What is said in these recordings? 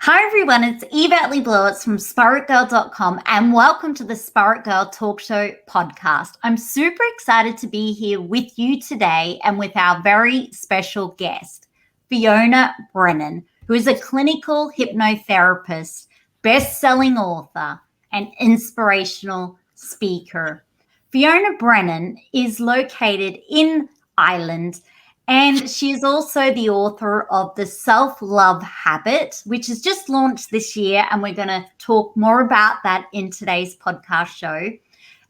Hi everyone, it's Yvette Le Blowitz from spiritgirl.com and welcome to the Spirit Girl Talk Show podcast. I'm super excited to be here with you today and with our very special guest, Fiona Brennan, who is a clinical hypnotherapist, best-selling author, and inspirational speaker. Fiona Brennan is located in Ireland, and she is also the author of the SelfLove Habit, which is just launched this year. And we're going to talk more about that in today's podcast show,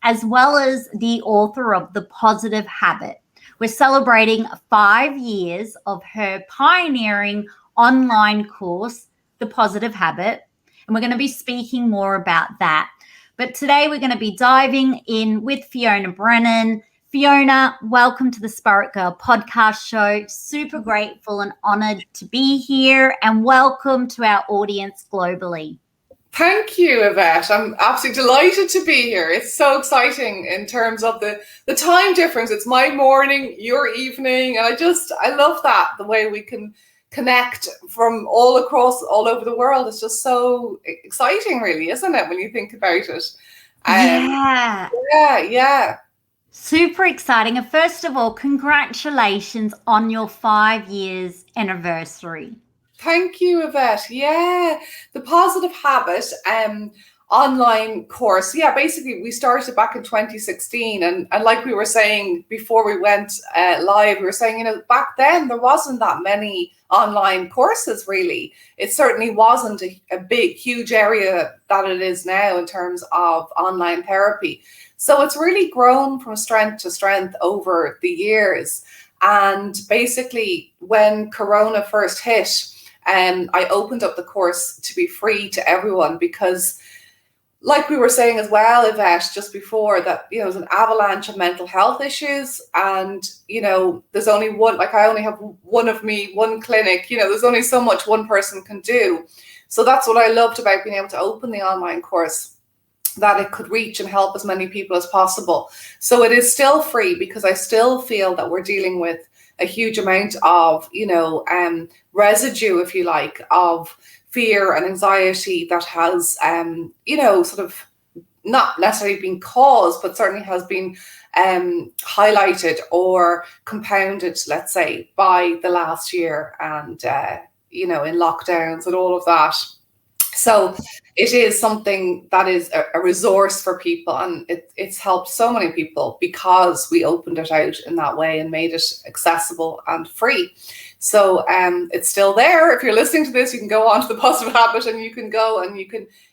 as well as the author of The Positive Habit. We're celebrating 5 years of her pioneering online course, The Positive Habit. And we're going to be speaking more about that. But today we're going to be diving in with Fiona Brennan. Fiona, welcome to the Spirit Girl podcast show. Super grateful and honored to be here, and welcome to our audience globally. Thank you, Yvette. I'm absolutely delighted to be here. It's so exciting in terms of the time difference. It's my morning, your evening, and I love that, the way we can connect from all over the world. It's just so exciting, really, isn't it, when you think about it? Yeah. Super exciting. And first of all, congratulations on your 5 years anniversary. Thank you, Yvette. Yeah, the Positive Habit online course. Yeah, basically we started back in 2016. And like we were saying before we went live, we were saying, back then there wasn't that many online courses, really. It certainly wasn't a big, huge area that it is now in terms of online therapy. So it's really grown from strength to strength over the years. And basically, when Corona first hit, I opened up the course to be free to everyone because, like we were saying as well, Yvette, just before that, there's an avalanche of mental health issues. And, there's only one, I only have one clinic, there's only so much one person can do. So that's what I loved about being able to open the online course, that it could reach and help as many people as possible. So it is still free because I still feel that we're dealing with a huge amount of, residue, if you like, of fear and anxiety that has, sort of not necessarily been caused, but certainly has been highlighted or compounded, let's say, by the last year and, in lockdowns and all of that. So it is something that is a resource for people, and it's helped so many people because we opened it out in that way and made it accessible and free. So it's still there. If you're listening to this, you can go on to the Positive Habit and you can go and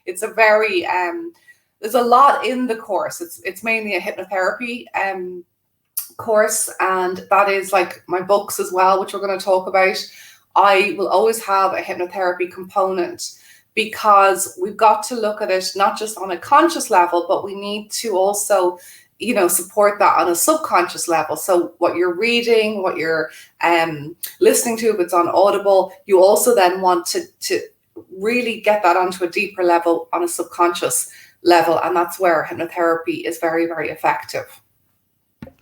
it's a very, there's a lot in the course. It's mainly a hypnotherapy course, and that is like my books as well, which we're going to talk about. I will always have a hypnotherapy component, because we've got to look at it not just on a conscious level, but we need to also, support that on a subconscious level. So what you're reading, what you're listening to, if it's on Audible, you also then want to really get that onto a deeper level, on a subconscious level. And that's where hypnotherapy is very, very effective.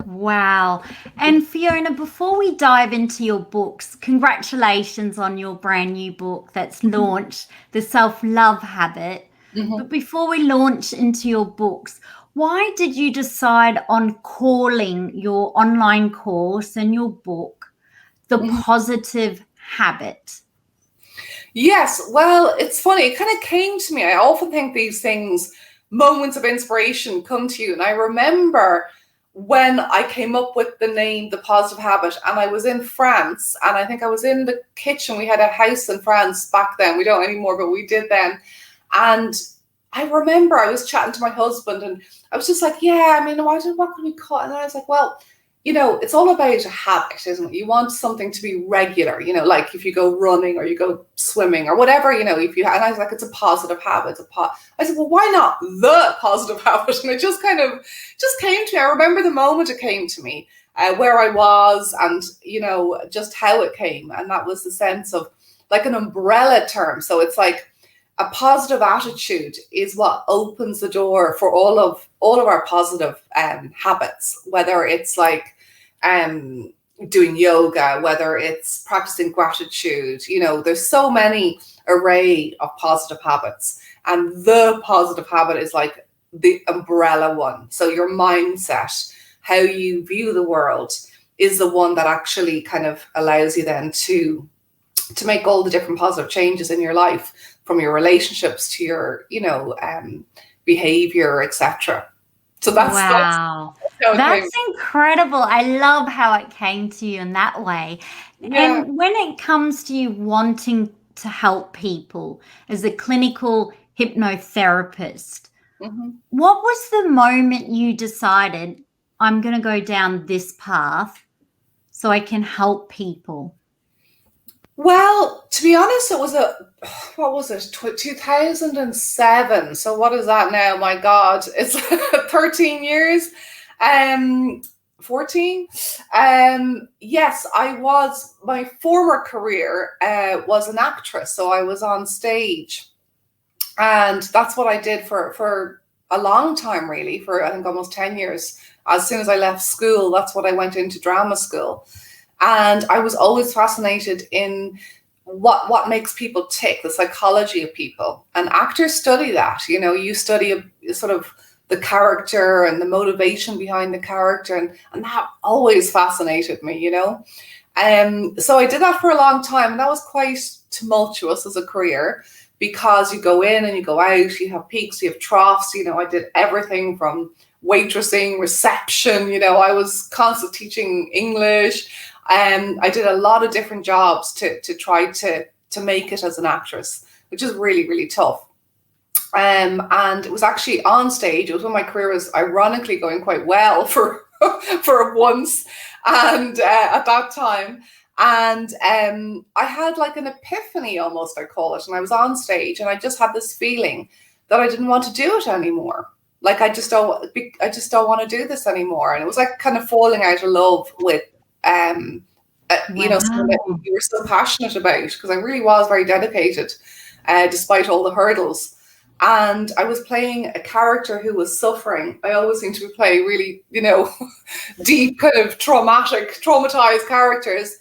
Wow. And Fiona, before we dive into your books, congratulations on your brand new book that's launched, The SelfLove Habit. Mm-hmm. But before we launch into your books, why did you decide on calling your online course and your book The Positive Habit? Yes, well, it's funny. It kind of came to me. I often think these things, moments of inspiration, come to you. And I remember when I came up with the name The Positive Habit, and I was in France, and I think I was in the kitchen. We had a house in France back then. We don't anymore, but we did then. And I remember I was chatting to my husband, and I was just like, what can we call it? And I was like, well, it's all about a habit, isn't it? You want something to be regular, like if you go running or you go swimming or whatever, and I was like, it's a positive habit. I said, well, why not The Positive Habit? And it just came to me. I remember the moment it came to me, where I was and, just how it came. And that was the sense of like an umbrella term. So it's like a positive attitude is what opens the door for all of our positive habits, whether it's like doing yoga, whether it's practicing gratitude, there's so many array of positive habits. And the positive habit is like the umbrella one. So your mindset, how you view the world, is the one that actually kind of allows you then to make all the different positive changes in your life, from your relationships to your, behavior, etc. So that's incredible. I love how it came to you in that way. Yeah. And when it comes to you wanting to help people as a clinical hypnotherapist, what was the moment you decided, I'm going to go down this path so I can help people? Well, to be honest, it was 2007. So what is that now? My God, it's 13 years. 14. Yes, my former career was an actress. So I was on stage, and that's what I did for a long time, really, for I think almost 10 years. As soon as I left school, that's what I went into drama school. And I was always fascinated in what makes people tick, the psychology of people. And actors study that. You study sort of the character and the motivation behind the character. And that always fascinated me, So I did that for a long time. And that was quite tumultuous as a career, because you go in and you go out, you have peaks, you have troughs. I did everything from waitressing, reception. I was constantly teaching English. I did a lot of different jobs to try to make it as an actress, which is really, really tough. And it was actually on stage. It was when my career was ironically going quite well for once, and at that time. And I had like an epiphany, almost, I call it. And I was on stage, and I just had this feeling that I didn't want to do it anymore. Like, I just don't want to do this anymore. And it was like kind of falling out of love with something that you were so passionate about, because I really was very dedicated, despite all the hurdles. And I was playing a character who was suffering. I always seem to play really, deep, kind of traumatized characters.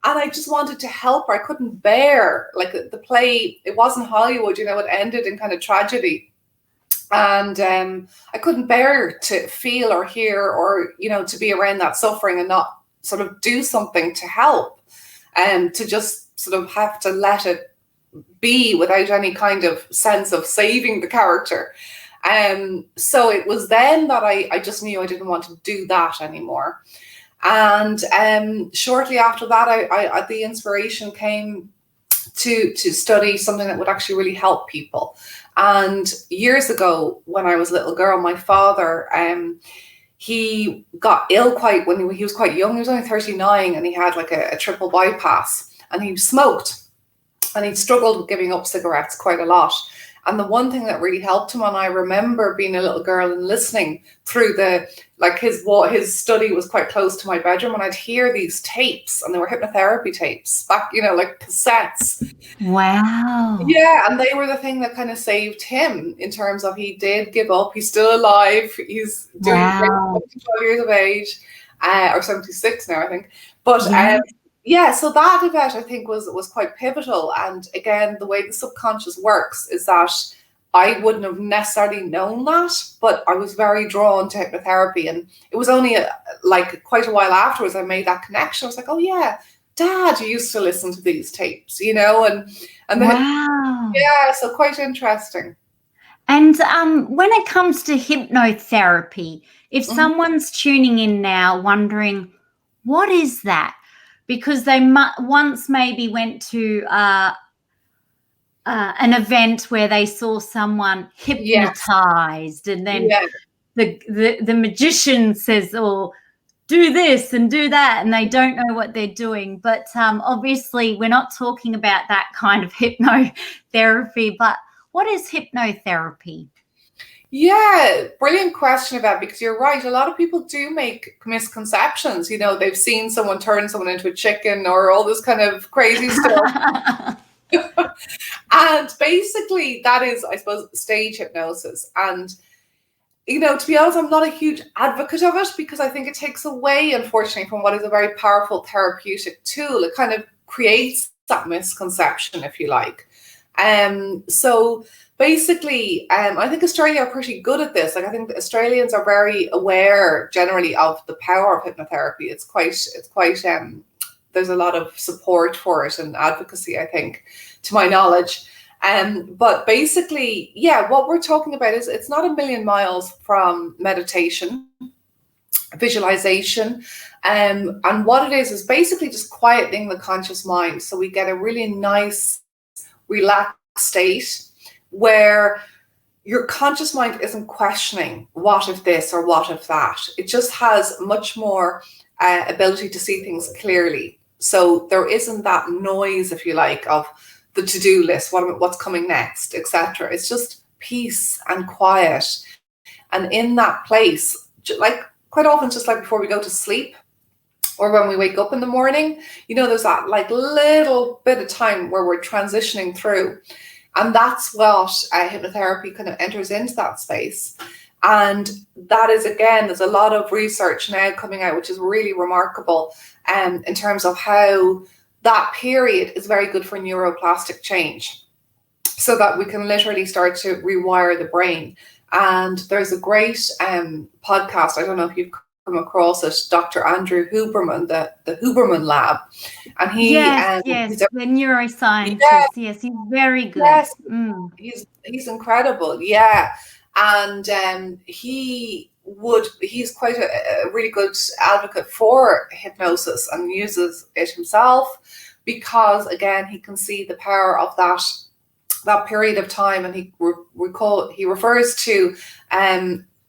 And I just wanted to help her. I couldn't bear, like, the play, it wasn't Hollywood, it ended in kind of tragedy. And I couldn't bear to feel or hear or, to be around that suffering and not sort of do something to help, and to just sort of have to let it be without any kind of sense of saving the character. So it was then that I just knew I didn't want to do that anymore. And shortly after that, I the inspiration came to study something that would actually really help people. And years ago, when I was a little girl, my father, he got ill when he was quite young. He was only 39, and he had like a triple bypass, and he smoked, and he struggled with giving up cigarettes quite a lot. And the one thing that really helped him, and I remember being a little girl and listening through his study was quite close to my bedroom, and I'd hear these tapes, and they were hypnotherapy tapes back, like cassettes. Wow. Yeah, and they were the thing that kind of saved him, in terms of he did give up. He's still alive. He's doing 12 years of age, or 76 now, I think. But so that event, I think, was quite pivotal. And again, the way the subconscious works is that I wouldn't have necessarily known that, but I was very drawn to hypnotherapy. And it was only quite a while afterwards I made that connection. I was like, oh yeah, Dad used to listen to these tapes, and then, so quite interesting. And when it comes to hypnotherapy, if someone's tuning in now wondering, what is that? Because they once maybe went to an event where they saw someone hypnotized, and then the magician says, "Oh, do this and do that," and they don't know what they're doing. But obviously, we're not talking about that kind of hypnotherapy. But what is hypnotherapy? Yeah, brilliant question about, because you're right. A lot of people do make misconceptions. They've seen someone turn someone into a chicken or all this kind of crazy stuff. And basically that is, I suppose, stage hypnosis. And to be honest, I'm not a huge advocate of it because I think it takes away, unfortunately, from what is a very powerful therapeutic tool. It kind of creates that misconception, if you like. So basically, I think Australia are pretty good at this. Like, I think the Australians are very aware generally of the power of hypnotherapy. It's quite there's a lot of support for it and advocacy, I think, to my knowledge. But basically, what we're talking about is it's not a million miles from meditation, visualization. And what it is basically just quietening the conscious mind. So we get a really nice, relaxed state where your conscious mind isn't questioning what if this or what if that. It just has much more ability to see things clearly. So there isn't that noise, if you like, of the to-do list, what's coming next, etc. It's just peace and quiet. And in that place, like quite often, just like before we go to sleep or when we wake up in the morning, there's that like little bit of time where we're transitioning through. And that's what hypnotherapy kind of enters into that space. And that is, again, there's a lot of research now coming out, which is really remarkable in terms of how that period is very good for neuroplastic change, so that we can literally start to rewire the brain. And there's a great podcast, I don't know if you've come across it, Dr. Andrew Huberman, the Huberman Lab. And he he's the neuroscientist. Yes, he's very good. Yes, he's incredible. Yeah. And he's quite a really good advocate for hypnosis and uses it himself because, again, he can see the power of that period of time, and he refers to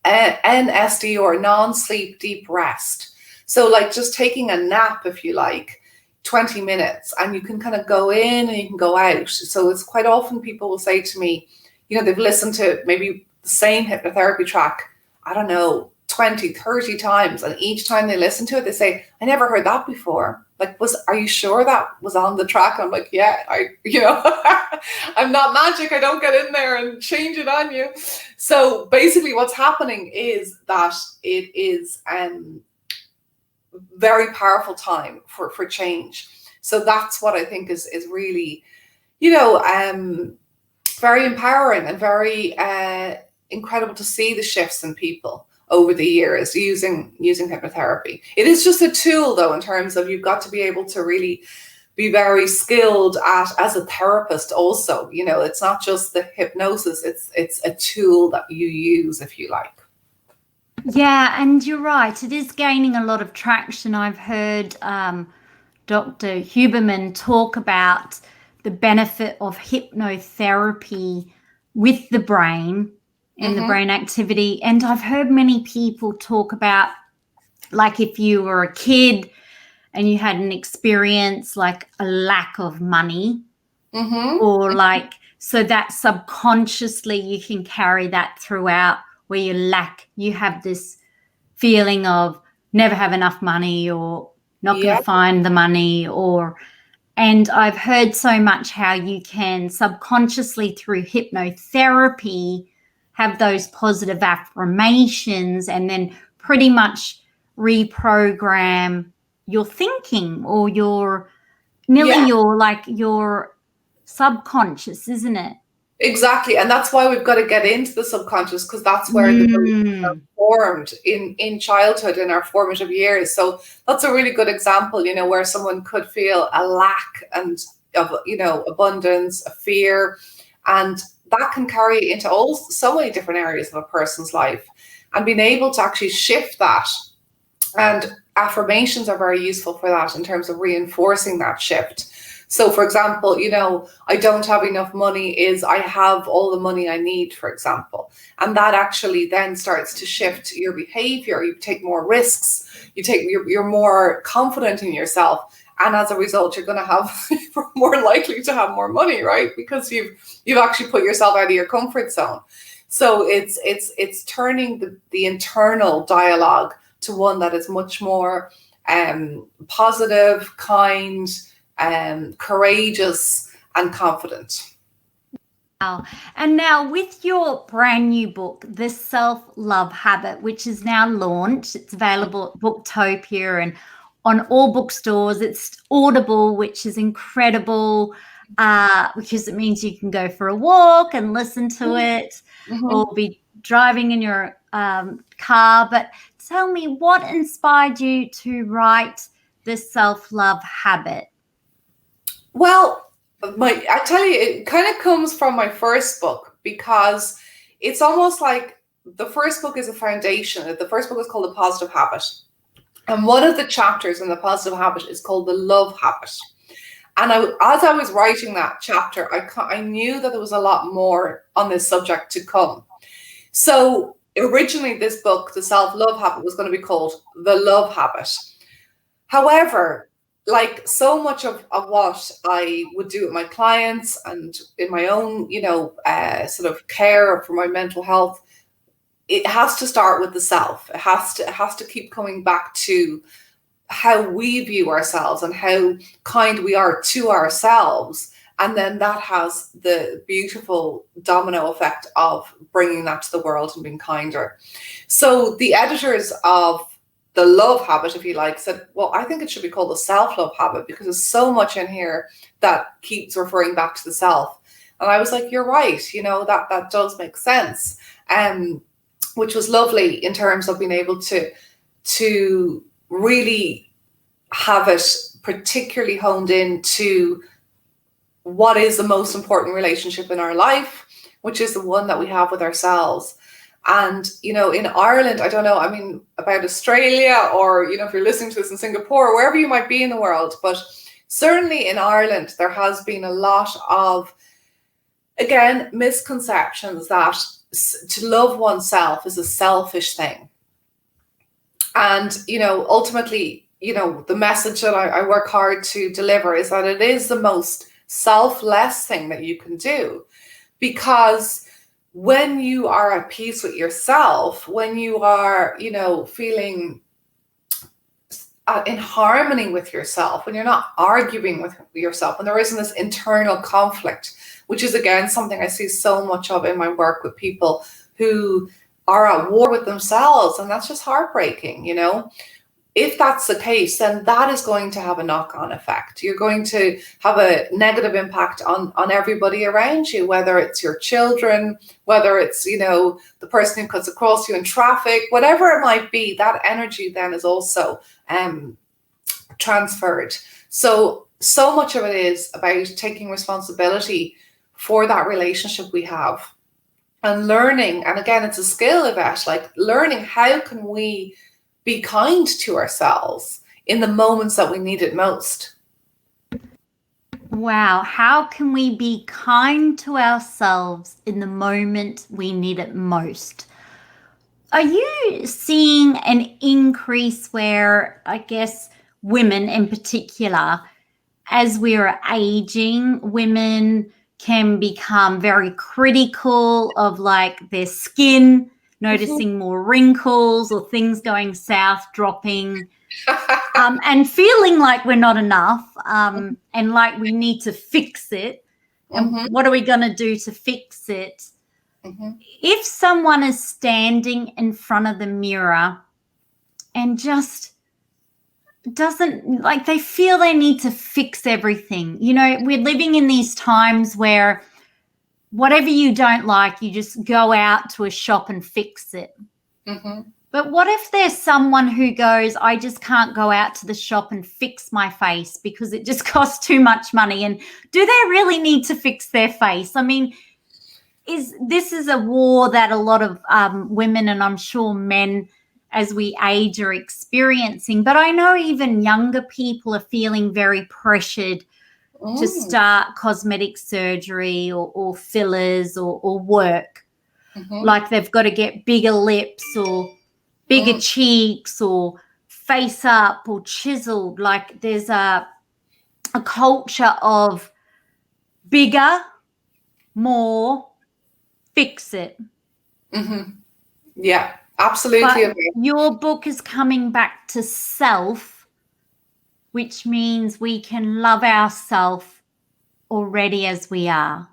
NSD, or non-sleep deep rest. So like just taking a nap, if you like, 20 minutes, and you can kind of go in and you can go out. So it's quite often people will say to me, they've listened to maybe the same hypnotherapy track, I don't know, 20, 30 times. And each time they listen to it, they say, I never heard that before. Like, are you sure that was on the track? I'm like, yeah, I'm not magic. I don't get in there and change it on you. So basically what's happening is that it is very powerful time for change. So that's what I think is really, very empowering and very incredible to see the shifts in people over the years using hypnotherapy. It is just a tool, though, in terms of you've got to be able to really be very skilled as a therapist also. It's not just the hypnosis, it's a tool that you use, if you like. Yeah, and you're right. It is gaining a lot of traction. I've heard Dr. Huberman talk about the benefit of hypnotherapy with the brain and the brain activity. And I've heard many people talk about, like, if you were a kid and you had an experience like a lack of money, or like, so that subconsciously you can carry that throughout, where you have this feeling of never have enough money, or not going to find the money, and I've heard so much how you can subconsciously through hypnotherapy have those positive affirmations and then pretty much reprogram your thinking, or your subconscious, isn't it? Exactly. And that's why we've got to get into the subconscious, because that's where the beliefs are formed in childhood, in our formative years. So that's a really good example, where someone could feel a lack and of, abundance, a fear, and that can carry into so many different areas of a person's life, and being able to actually shift that. And affirmations are very useful for that in terms of reinforcing that shift. So, for example, I don't have enough money is I have all the money I need, for example. And that actually then starts to shift your behavior. You take more risks. You're more confident in yourself. And as a result, you're more likely to have more money, right? Because you've actually put yourself out of your comfort zone. So it's turning the internal dialogue to one that is much more positive, kind, courageous, and confident. Wow. And now with your brand new book, The Self-Love Habit, which is now launched, it's available at Booktopia and on all bookstores. It's Audible, which is incredible because it means you can go for a walk and listen to it or be driving in your car. But tell me, what inspired you to write The Self-Love Habit? Well, I tell you, it kind of comes from my first book, because it's almost like the first book is a foundation. The first book is called The Positive Habit. And one of the chapters in The Positive Habit is called The Love Habit. And as I was writing that chapter, I knew that there was a lot more on this subject to come. So originally this book, The Self-Love Habit, was going to be called The Love Habit. However, like so much of what I would do with my clients and in my own, sort of care for my mental health, it has to start with the self. It has to keep coming back to how we view ourselves and how kind we are to ourselves. And then that has the beautiful domino effect of bringing that to the world and being kinder. So the editors of The Love Habit, if you like, said, well, I think it should be called the Self-Love Habit, because there's so much in here that keeps referring back to the self. And I was like, you're right, that does make sense. Which was lovely in terms of being able to really have it particularly honed into what is the most important relationship in our life, which is the one that we have with ourselves. And, in Ireland, I don't know, about Australia, or, if you're listening to this in Singapore, wherever you might be in the world, but certainly in Ireland, there has been a lot of, again, misconceptions that to love oneself is a selfish thing. And, ultimately, the message that I work hard to deliver is that it is the most selfless thing that you can do, because when you are at peace with yourself, when you are, feeling in harmony with yourself, when you're not arguing with yourself, when there isn't this internal conflict, which is, again, something I see so much of in my work with people who are at war with themselves. And that's just heartbreaking, If that's the case, then that is going to have a knock-on effect. You're going to have a negative impact on everybody around you, whether it's your children, whether it's, the person who cuts across you in traffic, whatever it might be, that energy then is also transferred. So much of it is about taking responsibility for that relationship we have and learning. And again, it's a skill, Yvette, like learning how can we be kind to ourselves in the moments that we need it most. Wow. How can we be kind to ourselves in the moment we need it most? Are you seeing an increase where, I guess, women in particular, as we're aging, women can become very critical of like their skin, noticing more wrinkles or things going south, dropping, and feeling like we're not enough, and like we need to fix it. And what are we going to do to fix it? If someone is standing in front of the mirror and just doesn't, like, they feel they need to fix everything. We're living in these times where whatever you don't like, you just go out to a shop and fix it. But what if there's someone who goes, I just can't go out to the shop and fix my face because it just costs too much money? And do they really need to fix their face? This is a war that a lot of women, and I'm sure men as we age, are experiencing. But I know even younger people are feeling very pressured to start cosmetic surgery or fillers or work. Like they've got to get bigger lips or bigger cheeks or face up or chiseled. Like there's a culture of bigger, more, fix it. Yeah, absolutely. But your book is coming back to self, which means we can love ourselves already as we are.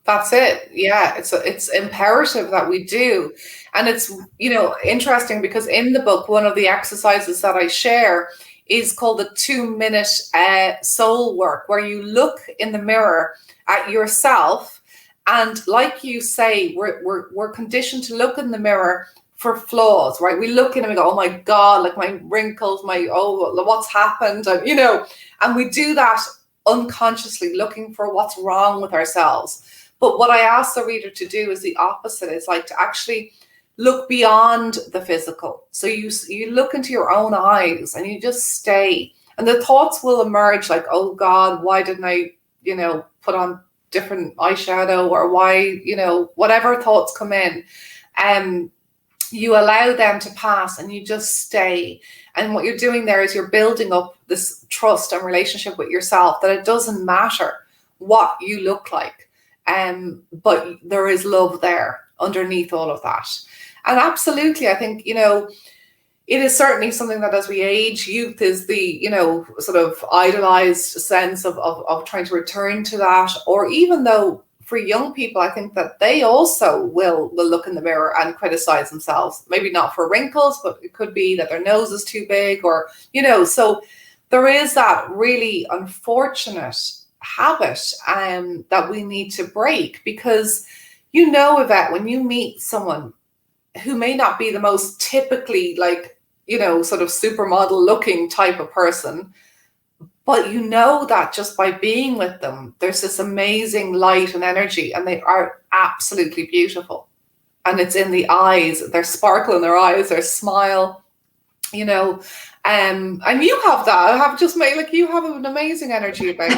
That's it. Yeah, it's imperative that we do. And it's, interesting because in the book, one of the exercises that I share is called the 2-minute soul work, where you look in the mirror at yourself. And like you say, we're conditioned to look in the mirror for flaws, right? We look in and we go, oh my God, like my wrinkles, what's happened? And we do that unconsciously, looking for what's wrong with ourselves. But what I ask the reader to do is the opposite. It's like to actually look beyond the physical. So you look into your own eyes and you just stay. And the thoughts will emerge like, oh God, why didn't I, put on different eyeshadow, or why, whatever thoughts come in. You allow them to pass and you just stay. And what you're doing there is you're building up this trust and relationship with yourself, that it doesn't matter what you look like. But there is love there underneath all of that. And absolutely, I think, it is certainly something that as we age, youth is the, sort of idolized sense of trying to return to that. Or even though for young people, I think that they also will look in the mirror and criticize themselves, maybe not for wrinkles, but it could be that their nose is too big, or, so there is that really unfortunate habit that we need to break. Because Yvette, when you meet someone who may not be the most typically sort of supermodel looking type of person, but that just by being with them, there's this amazing light and energy, and they are absolutely beautiful. And it's in the eyes, their sparkle in their eyes, their smile, and you have that. I have just made you have an amazing energy about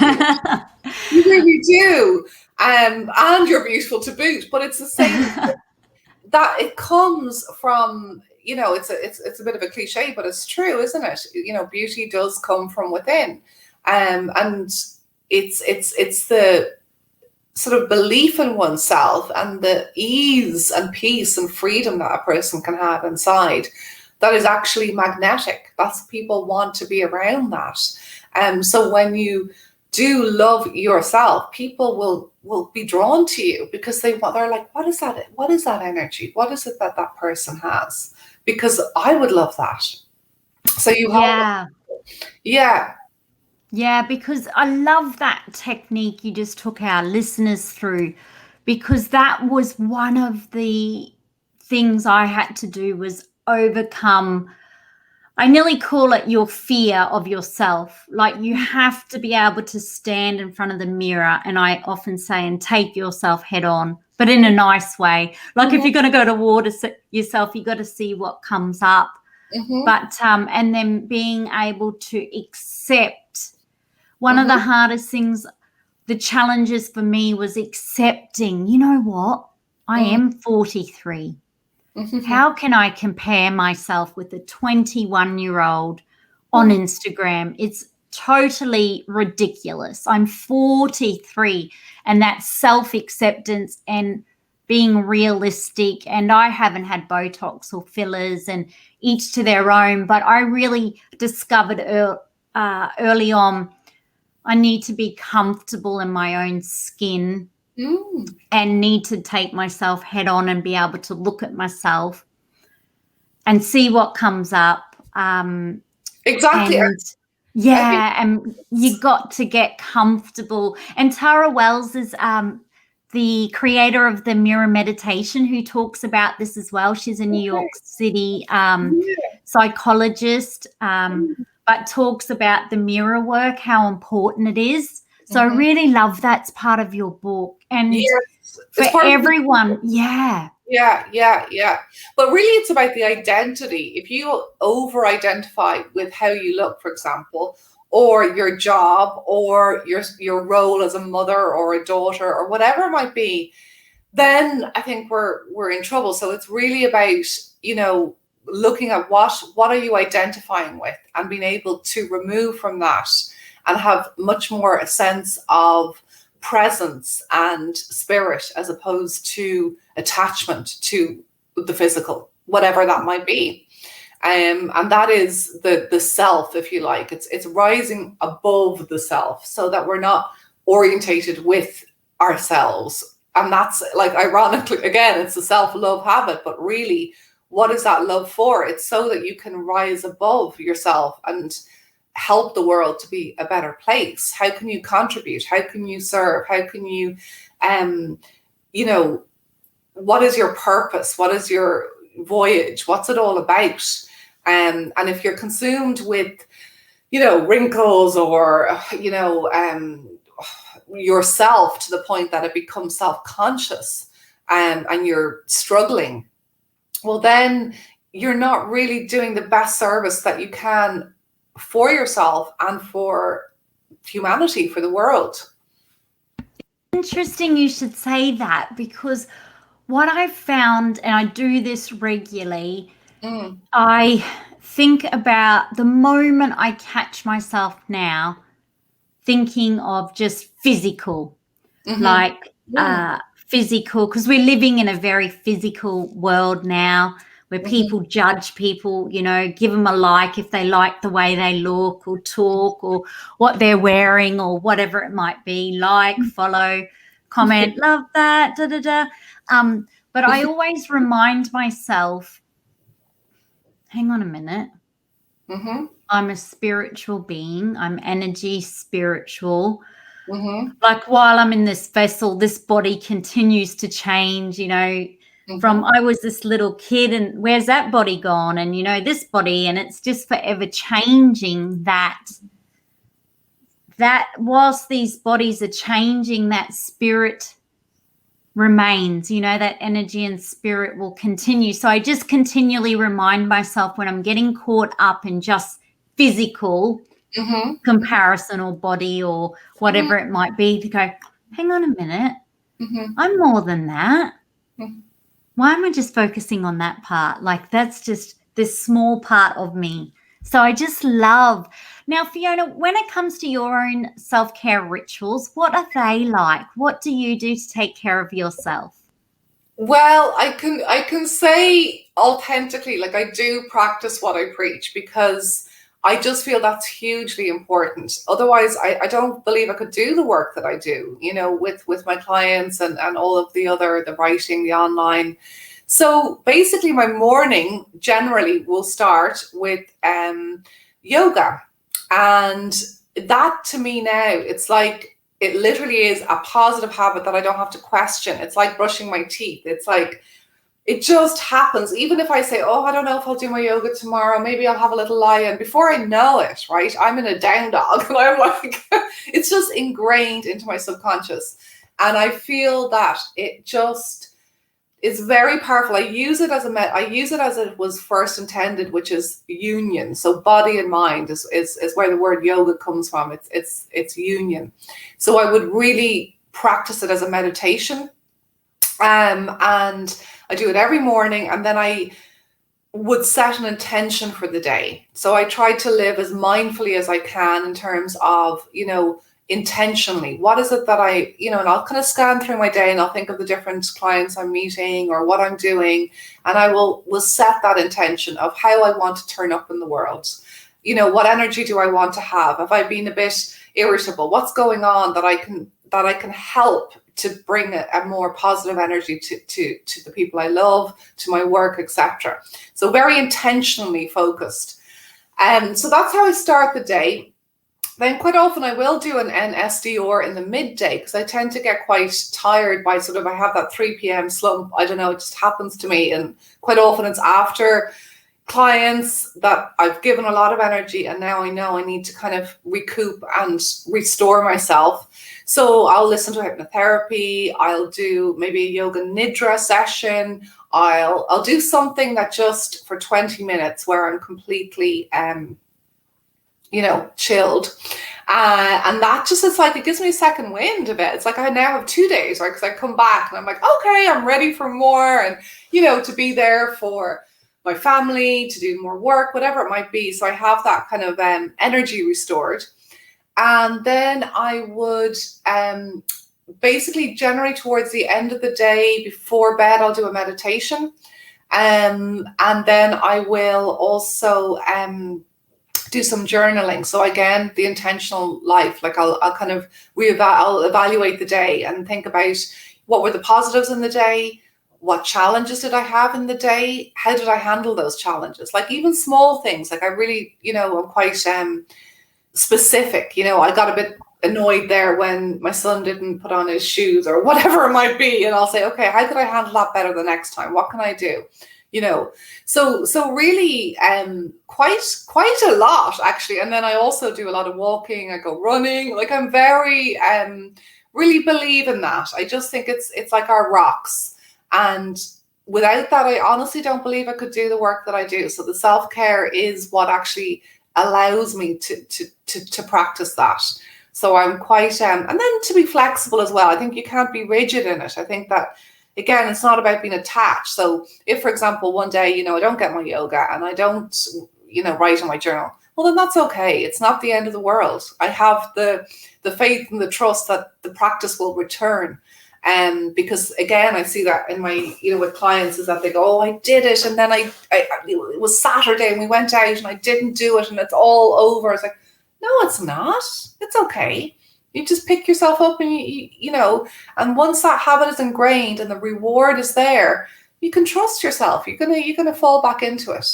you. You really do. And you're beautiful to boot, but it's the same that it comes from, it's a bit of a cliche, but it's true, isn't it? Beauty does come from within. And it's the sort of belief in oneself and the ease and peace and freedom that a person can have inside that is actually magnetic. That's, people want to be around that. So when you do love yourself, people will be drawn to you because they're like, what is that? What is that energy? What is it that person has? Because I would love that. So you have, yeah, because I love that technique you just took our listeners through, because that was one of the things I had to do, was overcome, I nearly call it your fear of yourself. Like, you have to be able to stand in front of the mirror, and I often say, and take yourself head on, but in a nice way. Like, if you're going to go to war to yourself, you got to see what comes up. But and then being able to accept. One of the hardest things, the challenges for me, was accepting, you know what, I am 43. How can I compare myself with a 21-year-old on Instagram? It's totally ridiculous. I'm 43, and that's self-acceptance and being realistic. And I haven't had Botox or fillers, and each to their own. But I really discovered early on, I need to be comfortable in my own skin. And need to take myself head on and be able to look at myself and see what comes up. Exactly. And you got to get comfortable. And Tara Wells is the creator of the Mirror Meditation, who talks about this as well. She's a New York City psychologist, but talks about the mirror work, how important it is. So I really love that's part of your book. And for everyone, Yeah. But really, it's about the identity. If you over-identify with how you look, for example, or your job, or your role as a mother or a daughter, or whatever it might be, then I think we're in trouble. So it's really about, looking at what are you identifying with, and being able to remove from that and have much more a sense of presence and spirit, as opposed to attachment to the physical, whatever that might be. And that is the self, if you like. It's rising above the self, so that we're not orientated with ourselves And that's like, ironically, again, it's a self-love habit, but really, what is that love for? It's so that you can rise above yourself and help the world to be a better place. How can you contribute? How can you serve? How can you, what is your purpose? What is your voyage? What's it all about? And if you're consumed with, wrinkles or, yourself to the point that it becomes self-conscious, and you're struggling, well, then you're not really doing the best service that you can for yourself and for humanity, for the world. Interesting you should say that, because what I've found, and I do this regularly, I think about the moment I catch myself now thinking of just physical, physical, because we're living in a very physical world now where people judge people, give them a like if they like the way they look or talk or what they're wearing or whatever it might be, follow, comment, love that, but I always remind myself, hang on a minute. I'm a spiritual being. I'm energy spiritual. Like, while I'm in this vessel, this body continues to change, from I was this little kid and where's that body gone? And, this body, and it's just forever changing that whilst these bodies are changing, that spirit remains, that energy and spirit will continue. So I just continually remind myself when I'm getting caught up in just physical comparison or body or whatever it might be, to go, hang on a minute, I'm more than that. Why am I just focusing on that part? Like, that's just this small part of me. So I just love. Now, Fiona, when it comes to your own self-care rituals, what are they like? What do you do to take care of yourself? Well, I can say authentically, like, I do practice what I preach, because I just feel that's hugely important. Otherwise, I don't believe I could do the work that I do, with my clients and all of the writing, the online. So basically my morning generally will start with yoga. And that, to me now, it's like, it literally is a positive habit that I don't have to question. It's like brushing my teeth. It's like, it just happens. Even if I say, oh, I don't know if I'll do my yoga tomorrow, maybe I'll have a little lie in. Before I know it, right, I'm in a down dog. And I'm like, it's just ingrained into my subconscious. And I feel that it just is very powerful. I use it as it was first intended, which is union. So body and mind is where the word yoga comes from. It's union. So I would really practice it as a meditation. And I do it every morning, and then I would set an intention for the day. So I try to live as mindfully as I can in terms of, intentionally, what is it that I, and I'll kind of scan through my day and I'll think of the different clients I'm meeting or what I'm doing. And I will set that intention of how I want to turn up in the world. What energy do I want to have? Have I been a bit irritable? What's going on that I can help to bring a more positive energy to the people I love, to my work, etc. So very intentionally focused. So that's how I start the day. Then quite often I will do an SDR in the midday, because I tend to get quite tired by I have that 3 p.m. slump. I don't know, it just happens to me. And quite often it's after clients that I've given a lot of energy, and now I know I need to kind of recoup and restore myself. So I'll listen to hypnotherapy. I'll do maybe a yoga nidra session. I'll do something that just for 20 minutes where I'm completely chilled. And that just, it's like, it gives me a second wind of it. It's like I now have 2 days, right? Because I come back and I'm like, okay, I'm ready for more. And, to be there for my family, to do more work, whatever it might be. So I have that kind of energy restored. And then I would basically generally towards the end of the day before bed, I'll do a meditation. And then I will also do some journaling. So again, the intentional life, like I'll kind of I'll evaluate the day and think about what were the positives in the day? What challenges did I have in the day? How did I handle those challenges? Like even small things, like I really, I'm quite specific. I got a bit annoyed there when my son didn't put on his shoes or whatever it might be. And I'll say, okay, how could I handle that better the next time? What can I do? So really quite a lot actually. And then I also do a lot of walking. I go running. Like I'm very really believe in that. I just think it's like our rocks. And without that, I honestly don't believe I could do the work that I do. So the self-care is what actually allows me to practice that. So I'm quite, and then to be flexible as well. I think you can't be rigid in it. I think that, again, it's not about being attached. So if, for example, one day, I don't get my yoga and I don't, write in my journal, well, then that's okay. It's not the end of the world. I have the faith and the trust that the practice will return. Because again, I see that in my, with clients is that they go, oh, I did it. And then it was Saturday and we went out and I didn't do it and it's all over. It's like, no, it's not. It's okay. You just pick yourself up and and once that habit is ingrained and the reward is there, you can trust yourself. You're gonna fall back into it.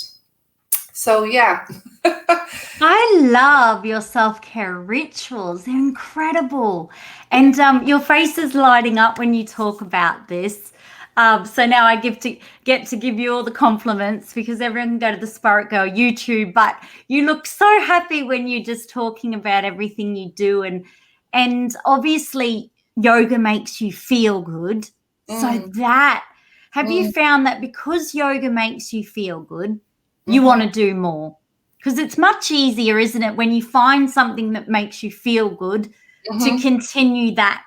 So yeah. I love your self-care rituals. They're incredible. And your face is lighting up when you talk about this. So now I get to give you all the compliments because everyone can go to the Spirit Girl YouTube, but you look so happy when you're just talking about everything you do. And obviously yoga makes you feel good. So have you found that because yoga makes you feel good, you want to do more? Because it's much easier, isn't it, when you find something that makes you feel good to continue that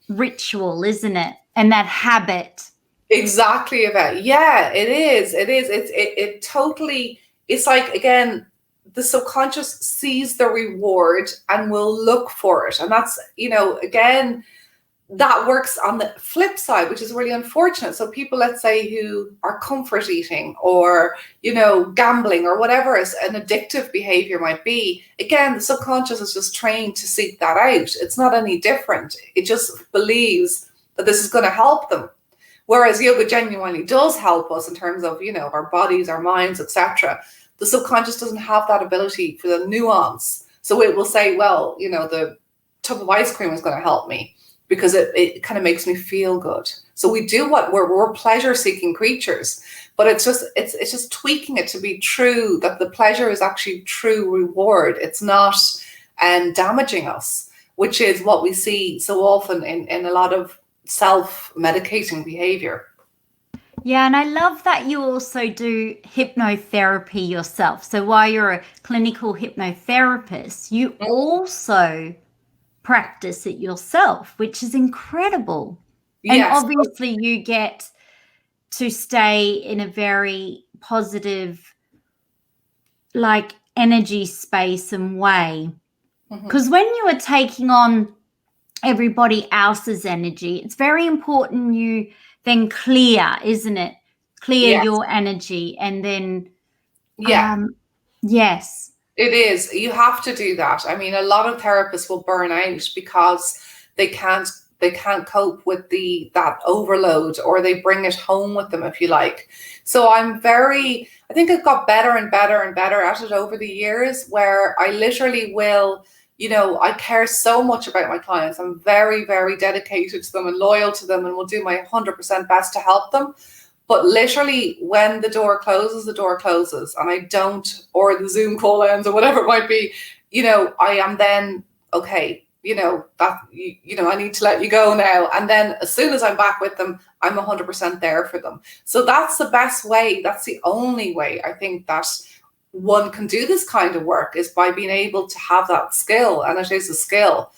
ritual, isn't it? And that habit. Exactly, Yvette. Yeah, it is. It totally, it's like, again, the subconscious sees the reward and will look for it. And that's, again, that works on the flip side, which is really unfortunate. So people, let's say, who are comfort eating or, gambling or whatever is an addictive behavior might be, again, the subconscious is just trained to seek that out. It's not any different. It just believes that this is going to help them. Whereas yoga genuinely does help us in terms of, our bodies, our minds, etc. The subconscious doesn't have that ability for the nuance. So it will say, well, the tub of ice cream is going to help me because it kind of makes me feel good. So we do what we're pleasure-seeking creatures, but it's just tweaking it to be true that the pleasure is actually true reward. It's not damaging us, which is what we see so often in a lot of self-medicating behavior. Yeah, and I love that you also do hypnotherapy yourself. So while you're a clinical hypnotherapist, you also practice it yourself, which is incredible. Yes. And obviously you get to stay in a very positive, like, energy space and way. Because when you are taking on everybody else's energy, it's very important you then clear, isn't it? Clear your energy and then yes. It is. You have to do that. I mean, a lot of therapists will burn out because they can't cope with that overload, or they bring it home with them, if you like. So I think I've got better and better and better at it over the years, where I literally will, I care so much about my clients. I'm very, very dedicated to them and loyal to them and will do my 100% best to help them. But literally when the door closes, and I don't, or the Zoom call ends or whatever it might be, I am then, okay, I need to let you go now. And then as soon as I'm back with them, I'm 100% there for them. So that's the best way. That's the only way I think that one can do this kind of work, is by being able to have that skill. And it is a skill.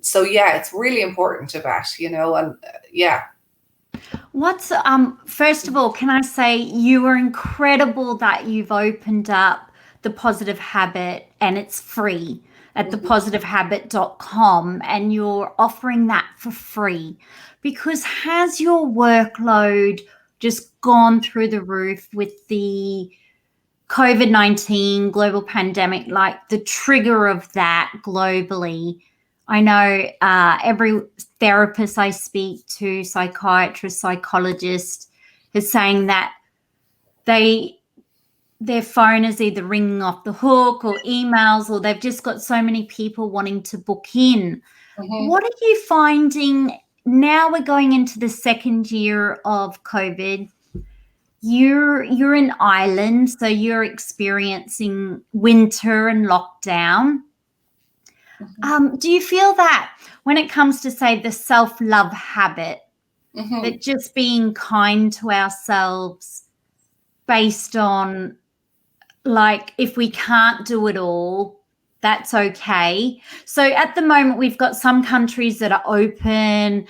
So yeah, it's really important to that, and yeah. What's first of all, can I say you are incredible that you've opened up the Positive Habit, and it's free at thepositivehabit.com, and you're offering that for free, because has your workload just gone through the roof with the COVID-19 global pandemic, like the trigger of that globally? I know every therapist I speak to, psychiatrist, psychologist, is saying that their phone is either ringing off the hook or emails, or they've just got so many people wanting to book in. Mm-hmm. What are you finding now? We're going into the second year of COVID. You're in Ireland, so you're experiencing winter and lockdown. Mm-hmm. Do you feel that when it comes to, say, the self-love habit, Mm-hmm. that just being kind to ourselves based on, like, if we can't do it all, that's okay? So at the moment, we've got some countries that are open,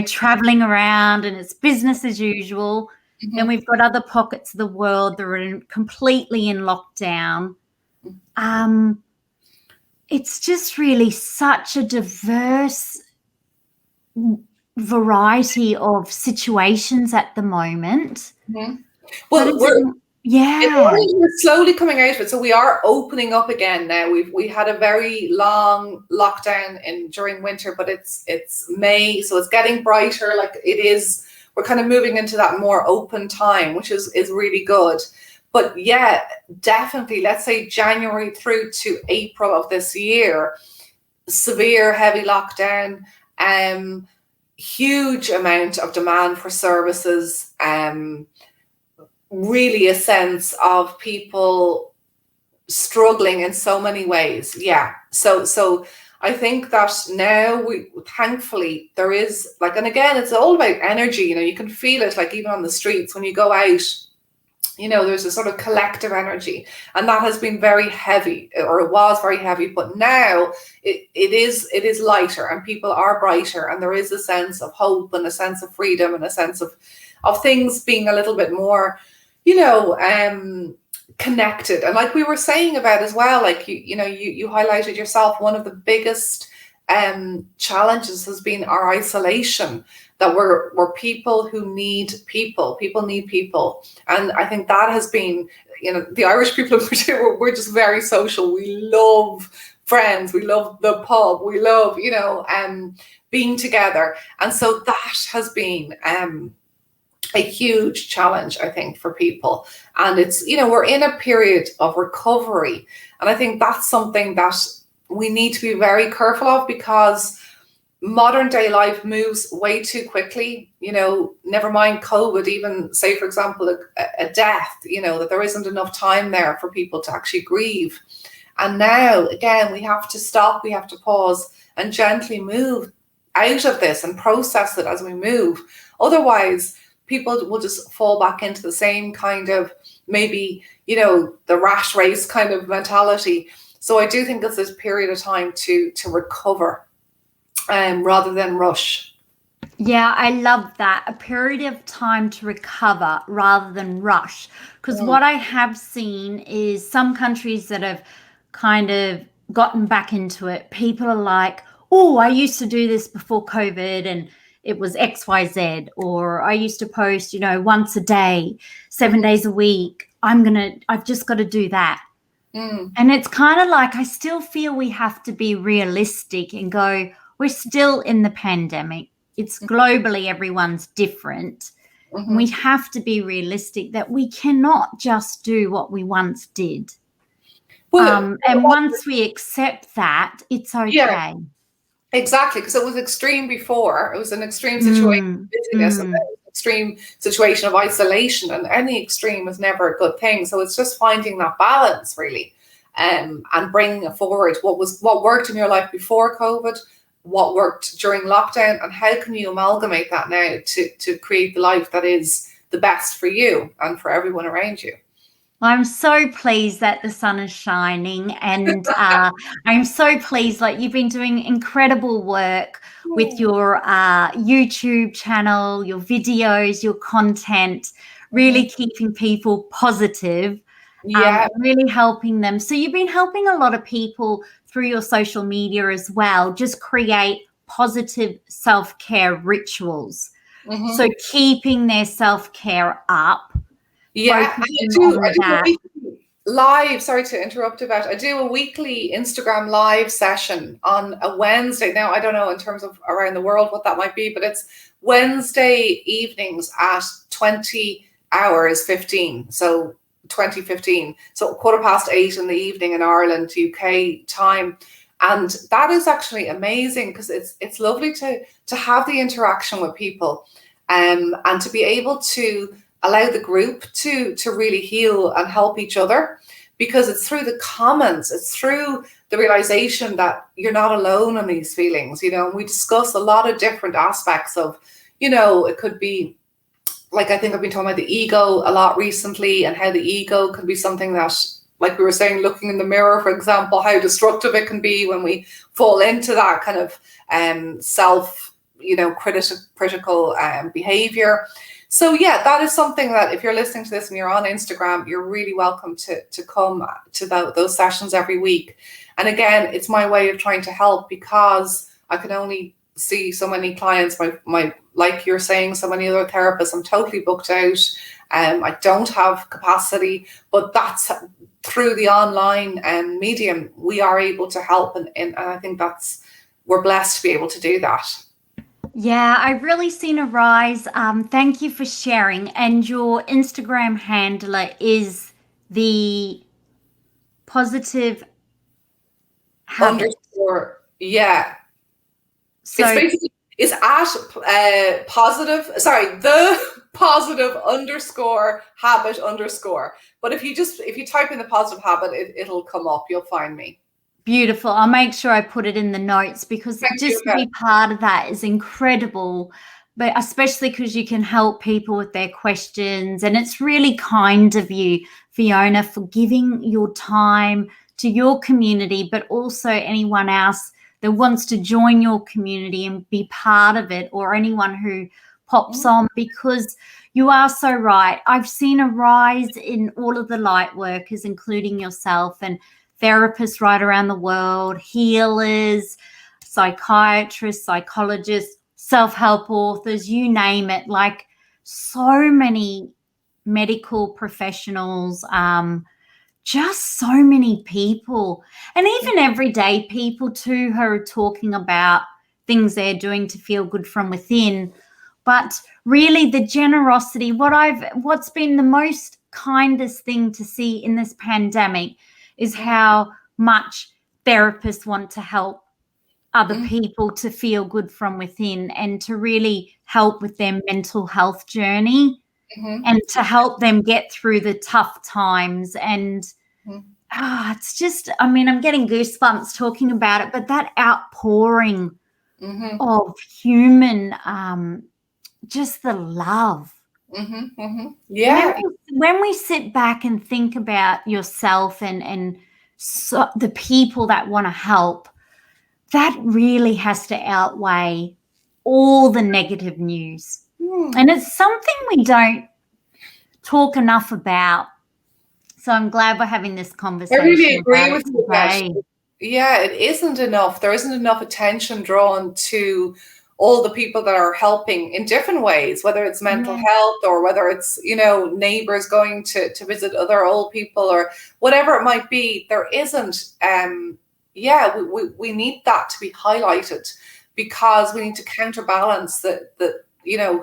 traveling around, and it's business as usual. Mm-hmm. Then we've got other pockets of the world that are completely in lockdown. It's just really such a diverse variety of situations at the moment. Mm-hmm. Well, we're slowly coming out of it, so we are opening up again now. We had a very long lockdown during winter, but it's May, so it's getting brighter. Like it is, we're kind of moving into that more open time, which is really good. But yeah, definitely, let's say January through to April of this year, severe, heavy lockdown, huge amount of demand for services, really a sense of people struggling in so many ways. Yeah. So I think that now thankfully there is, like, and again, it's all about energy, you can feel it, like even on the streets when you go out, there's a sort of collective energy, and that has been very heavy, or it was very heavy, but now it is lighter, and people are brighter, and there is a sense of hope and a sense of freedom and a sense of things being a little bit more, connected. And like we were saying about as well, like you highlighted yourself, one of the biggest challenges has been our isolation, that we're people who need people need people. And I think that has been, the Irish people in particular, we're just very social. We love friends, we love the pub, we love being together, and so that has been a huge challenge, I think, for people. And it's, we're in a period of recovery, and I think that's something that we need to be very careful of, because modern day life moves way too quickly. Never mind COVID, even say, for example, a death, that there isn't enough time there for people to actually grieve. And now, again, we have to stop, we have to pause and gently move out of this and process it as we move. Otherwise, people will just fall back into the same kind of, maybe, the rat race kind of mentality. So I do think it's this period of time to recover, rather than rush. Yeah, I love that. A period of time to recover rather than rush. Because what I have seen is some countries that have kind of gotten back into it, people are like, oh, I used to do this before COVID and it was XYZ, or I used to post, once a day, 7 days a week. I've just got to do that. And it's kind of like, I still feel we have to be realistic and go, we're still in the pandemic. It's globally, everyone's different. And we have to be realistic that we cannot just do what we once did. And once we accept that, it's okay. Yeah, exactly, because it was extreme before. It was an extreme situation of busyness, and an extreme situation of isolation, and any extreme is never a good thing. So it's just finding that balance, really, and bringing it forward. What worked in your life before COVID, what worked during lockdown, and how can you amalgamate that now to create the life that is the best for you and for everyone around you. Well, I'm so pleased that the sun is shining, and I'm so pleased, like, you've been doing incredible work with your YouTube channel, your videos, your content, really keeping people positive, really helping them. So you've been helping a lot of people through your social media as well, just create positive self-care rituals. So keeping their self-care up. Yeah, I do live. Sorry to interrupt, Yvette. I do a weekly Instagram live session on a Wednesday. Now, I don't know in terms of around the world what that might be, but it's Wednesday evenings at 20 hours 15. So 2015. So 8:15 in the evening in Ireland, UK time. And that is actually amazing because it's lovely to have the interaction with people, and to be able to allow the group to really heal and help each other, because it's through the comments, it's through the realization that you're not alone in these feelings, and we discuss a lot of different aspects of, it could be, like, I think I've been talking about the ego a lot recently, and how the ego could be something that, like we were saying, looking in the mirror, for example, how destructive it can be when we fall into that kind of self, critical behavior. So yeah, that is something that if you're listening to this and you're on Instagram, you're really welcome to come to those sessions every week. And again, it's my way of trying to help, because I can only see so many clients. My like you're saying, so many other therapists, I'm totally booked out. I don't have capacity, but that's through the online medium we are able to help, and I think we're blessed to be able to do that. Yeah, I've really seen a rise. Thank you for sharing. And your Instagram handler is the positive habit. Underscore, yeah. So it's basically, it's at the positive underscore habit underscore. But if you type in the positive habit, it'll come up. You'll find me. Beautiful. I'll make sure I put it in the notes, because just to be part of that is incredible, but especially because you can help people with their questions. And it's really kind of you, Fiona, for giving your time to your community, but also anyone else that wants to join your community and be part of it, or anyone who pops on, because you are so right. I've seen a rise in all of the light workers, including yourself, and therapists right around the world, healers, psychiatrists, psychologists, self-help authors, you name it, like so many medical professionals, just so many people, and even everyday people too, who are talking about things they're doing to feel good from within. But really the generosity, what's been the most kindest thing to see in this pandemic is how much therapists want to help other people to feel good from within, and to really help with their mental health journey, and to help them get through the tough times. And it's just, I'm getting goosebumps talking about it, but that outpouring of human, just the love. Yeah. When we sit back and think about yourself and so the people that want to help, that really has to outweigh all the negative news. And it's something we don't talk enough about. So I'm glad we're having this conversation. I really agree with you, Beth. Yeah, it isn't enough. There isn't enough attention drawn to all the people that are helping in different ways, whether it's mental health, or whether it's, neighbors going to visit other old people, or whatever it might be. There isn't, we need that to be highlighted, because we need to counterbalance the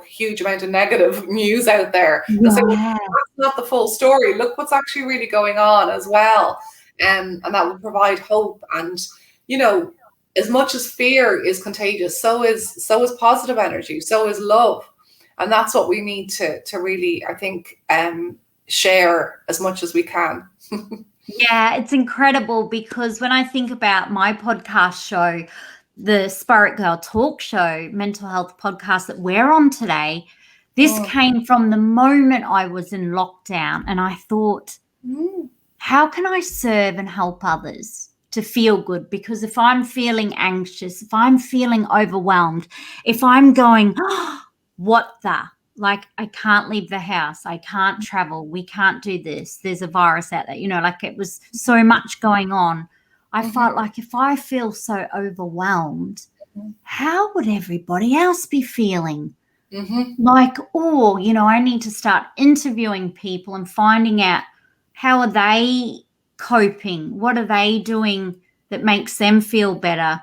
huge amount of negative news out there. Yeah. So that's not the full story. Look what's actually really going on as well. And that will provide hope. And, as much as fear is contagious, so is positive energy, so is love. And that's what we need to really, I think, share as much as we can. Yeah, it's incredible, because when I think about my podcast show, the Spirit Girl Talk Show, mental health podcast that we're on today, this came from the moment I was in lockdown, and I thought, how can I serve and help others to feel good? Because if I'm feeling anxious, if I'm feeling overwhelmed, if I'm going, I can't leave the house, I can't travel, we can't do this, there's a virus out there, it was so much going on. I felt like if I feel so overwhelmed, how would everybody else be feeling? I need to start interviewing people and finding out How are they coping? What are they doing that makes them feel better?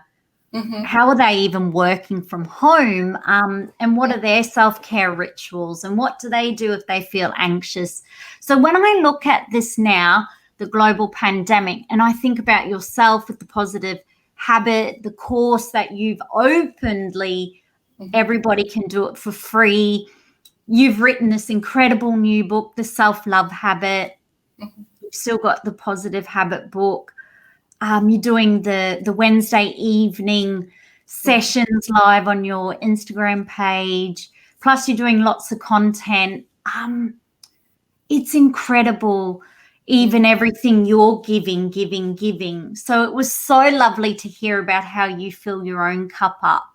How are they even working from home? And what are their self-care rituals? And what do they do if they feel anxious? So when I look at this now, the global pandemic, and I think about yourself with the positive habit, the course that you've openly, everybody can do it for free. You've written this incredible new book, The SelfLove Habit. You've still got the Positive Habit book. You're doing the Wednesday evening sessions live on your Instagram page. Plus, you're doing lots of content. It's incredible, even everything you're giving. So it was so lovely to hear about how you fill your own cup up.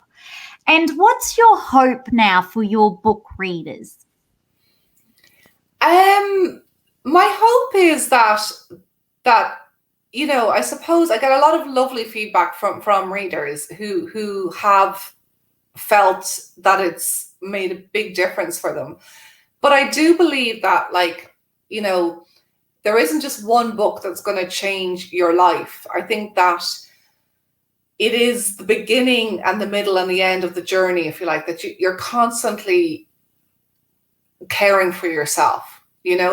And what's your hope now for your book readers? My hope is that I suppose I get a lot of lovely feedback from readers who have felt that it's made a big difference for them. But I do believe that, there isn't just one book that's going to change your life. I think that it is the beginning and the middle and the end of the journey, if you like, that you're constantly caring for yourself.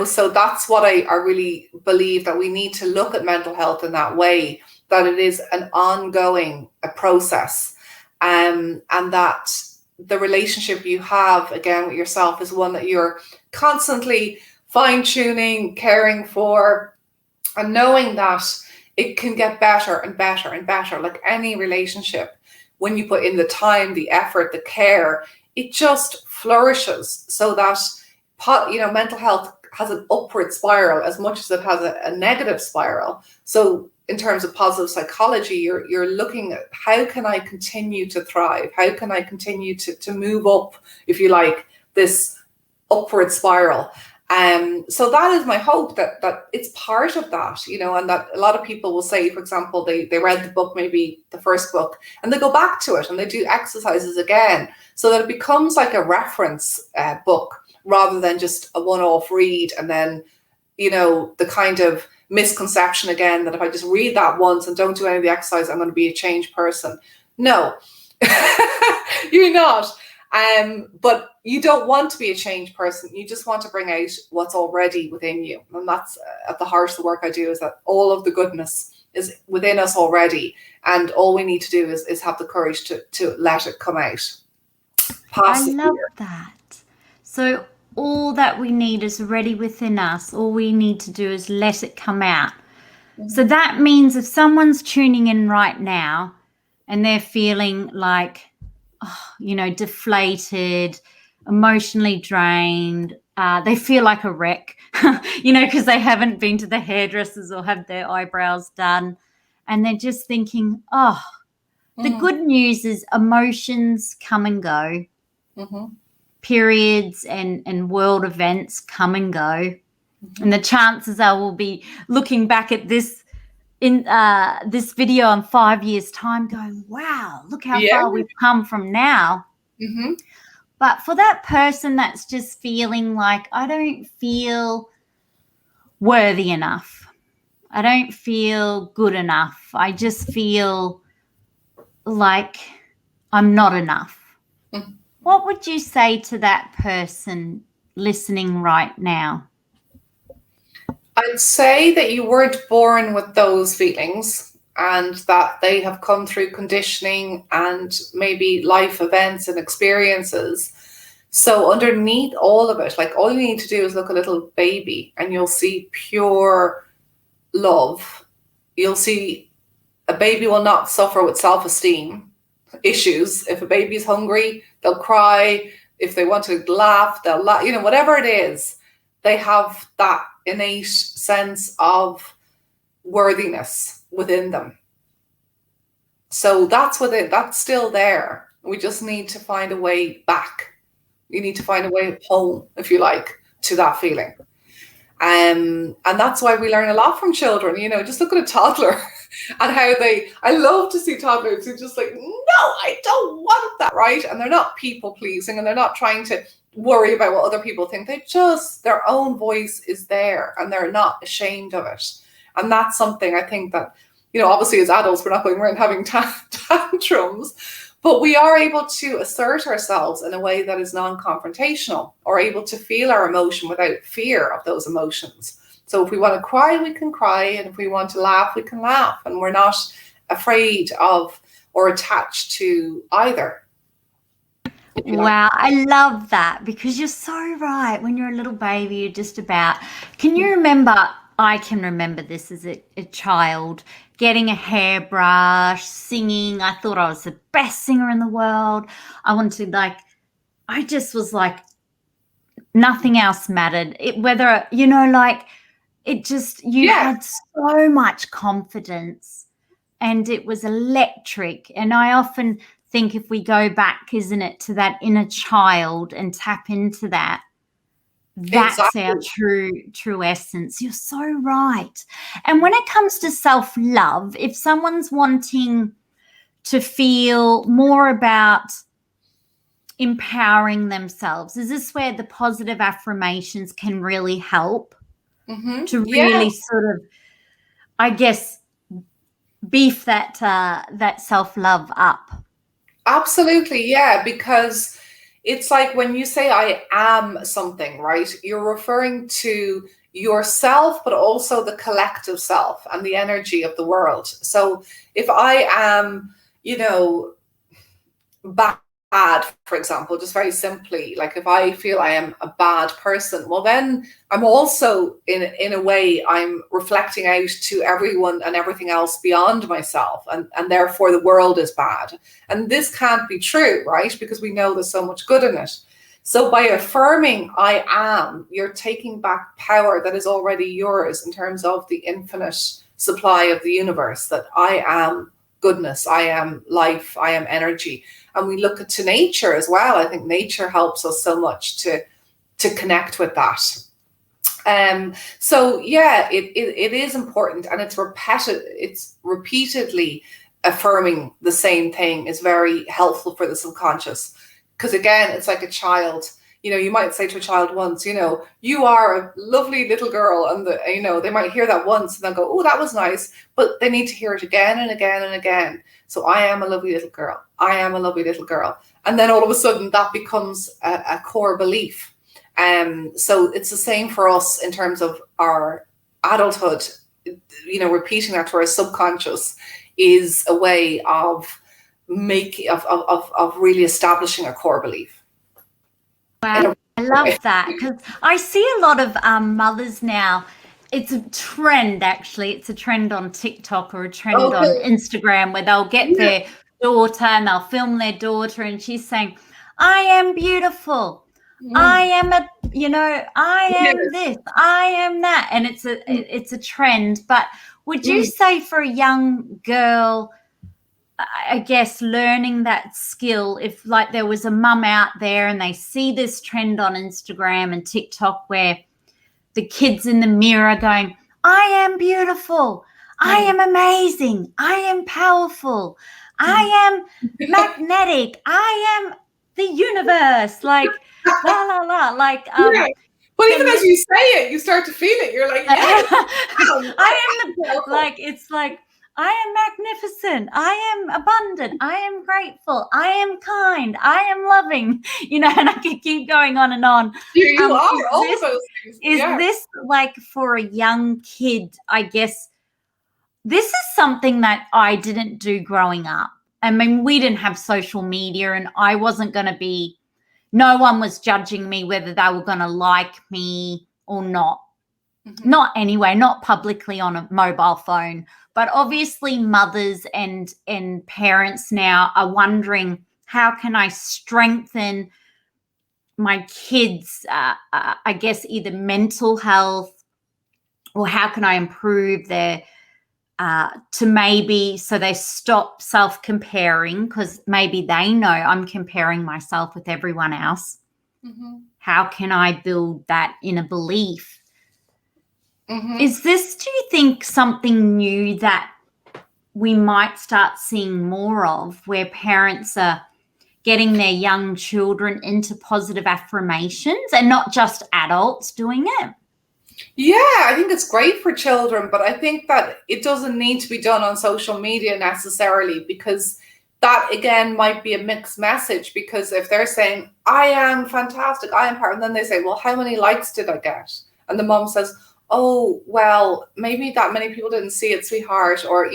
So that's what I really believe, that we need to look at mental health in that way, that it is an ongoing process, and that the relationship you have, again, with yourself is one that you're constantly fine-tuning, caring for, and knowing that it can get better and better and better. Like any relationship, when you put in the time, the effort, the care, it just flourishes, so that mental health has an upward spiral as much as it has a negative spiral. So in terms of positive psychology, you're looking at, how can I continue to thrive? How can I continue to move up, if you like, this upward spiral? So that is my hope, that it's part of that, and that a lot of people will say, for example, they read the book, maybe the first book, and they go back to it and they do exercises again, so that it becomes like a reference book, rather than just a one-off read. And then, the kind of misconception again, that if I just read that once and don't do any of the exercise, I'm going to be a changed person. No, you're not. But you don't want to be a changed person. You just want to bring out what's already within you. And that's at the heart of the work I do, is that all of the goodness is within us already. And all we need to do is have the courage to let it come out. I love that. So all that we need is already within us. All we need to do is let it come out. So that means if someone's tuning in right now and they're feeling like, deflated, emotionally drained, they feel like a wreck, because they haven't been to the hairdressers or had their eyebrows done. And they're just thinking, the good news is emotions come and go. Periods and world events come and go. And the chances are we'll be looking back at this this video in 5 years' time going, wow, look how far we've come from now. But for that person that's just feeling like, I don't feel worthy enough, I don't feel good enough, I just feel like I'm not enough. What would you say to that person listening right now? I'd say that you weren't born with those feelings, and that they have come through conditioning and maybe life events and experiences. So underneath all of it, all you need to do is look a little baby, and you'll see pure love. You'll see a baby will not suffer with self-esteem issues. If a baby's hungry, they'll cry. If they want to laugh, they'll laugh. Whatever it is, they have that innate sense of worthiness within them. So that's still there. We just need to find a way back. You need to find a way home, if you like, to that feeling. And that's why we learn a lot from children. Just look at a toddler and how I love to see toddlers who just like, no, I don't want that, right? And they're not people pleasing, and they're not trying to worry about what other people think. Their own voice is there and they're not ashamed of it. And that's something I think that, obviously as adults, we're not going around having tantrums, but we are able to assert ourselves in a way that is non-confrontational, or able to feel our emotion without fear of those emotions. So if we want to cry, we can cry. And if we want to laugh, we can laugh. And we're not afraid of or attached to either. Wow, I love that, because you're so right. When you're a little baby, you're just about, can you remember, I can remember this as a child, getting a hairbrush, singing. I thought I was the best singer in the world. I wanted to, I just was like, nothing else mattered. You had so much confidence, and it was electric. And I often think, if we go back, isn't it, to that inner child and tap into that, that's exactly our true essence. You're so right. And when it comes to self-love, if someone's wanting to feel more about empowering themselves, is this where the positive affirmations can really help to really sort of, I guess, beef that self-love up? Absolutely, yeah, because it's like when you say I am something, right? You're referring to yourself, but also the collective self and the energy of the world. So if I am, bad, for example, just very simply, like if I feel I am a bad person, well, then I'm also in a way, I'm reflecting out to everyone and everything else beyond myself, and therefore the world is bad. And this can't be true, right? Because we know there's so much good in it. So by affirming I am, you're taking back power that is already yours in terms of the infinite supply of the universe, that I am goodness, I am life, I am energy. And we look to nature as well. I think nature helps us so much to connect with that. So yeah, it is important, and it's repeatedly affirming the same thing is very helpful for the subconscious. Because again, it's like a child. You might say to a child once, you are a lovely little girl, and they might hear that once and they'll go, oh, that was nice, but they need to hear it again and again and again. So I am a lovely little girl. I am a lovely little girl. And then all of a sudden that becomes a core belief. So it's the same for us in terms of our adulthood. Repeating that to our subconscious is a way of really establishing a core belief. Wow, I love that, because I see a lot of mothers now. It's a trend, actually. It's a trend on TikTok or a trend on Instagram, where they'll get their daughter and they'll film their daughter, and she's saying, I am beautiful. I am I am this, I am that. And it's a trend. But would you say for a young girl, I guess, learning that skill, if like there was a mum out there and they see this trend on Instagram and TikTok where the kid's in the mirror going, I am beautiful, I am amazing, I am powerful, I am magnetic, I am the universe, like la la la, like But even as you say it, you start to feel it. You're like, yeah, I am it's like, I am magnificent, I am abundant, I am grateful, I am kind, I am loving, and I could keep going on and on. You are all of those things. Is this like for a young kid? I guess this is something that I didn't do growing up. I mean, we didn't have social media, and I wasn't going to be, no one was judging me whether they were going to like me or not. Not anyway, not publicly on a mobile phone. But obviously mothers and parents now are wondering, how can I strengthen my kids, I guess, either mental health, or how can I improve their, to maybe, so they stop self-comparing, because maybe they know I'm comparing myself with everyone else. How can I build that inner belief? Is this, do you think, something new that we might start seeing more of, where parents are getting their young children into positive affirmations and not just adults doing it? Yeah, I think it's great for children, but I think that it doesn't need to be done on social media necessarily, because that again might be a mixed message. Because if they're saying, I am fantastic, I am part, and then they say, well, how many likes did I get? And the mom says, oh, well, maybe that many people didn't see it, sweetheart, or,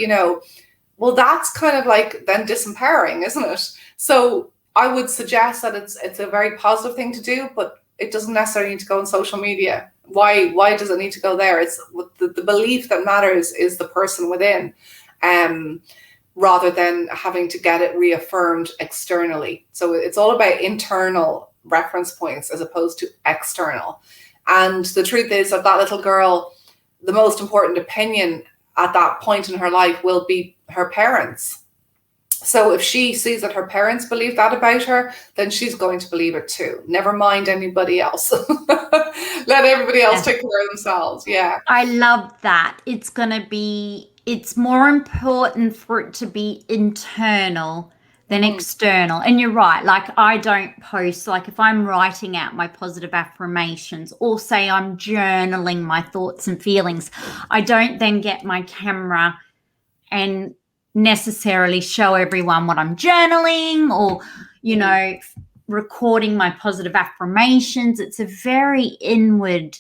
well, that's kind of like then disempowering, isn't it? So I would suggest that it's a very positive thing to do, but it doesn't necessarily need to go on social media. Why does it need to go there? It's the belief that matters is the person within, rather than having to get it reaffirmed externally. So it's all about internal reference points as opposed to external. And the truth is that little girl, the most important opinion at that point in her life will be her parents. So if she sees that her parents believe that about her, then she's going to believe it too. Never mind anybody else. Let everybody else take care of themselves. Yeah. I love that. It's more important for it to be internal than external. And you're right. Like, I don't post, like if I'm writing out my positive affirmations or say I'm journaling my thoughts and feelings, I don't then get my camera and necessarily show everyone what I'm journaling or, recording my positive affirmations. It's a very inward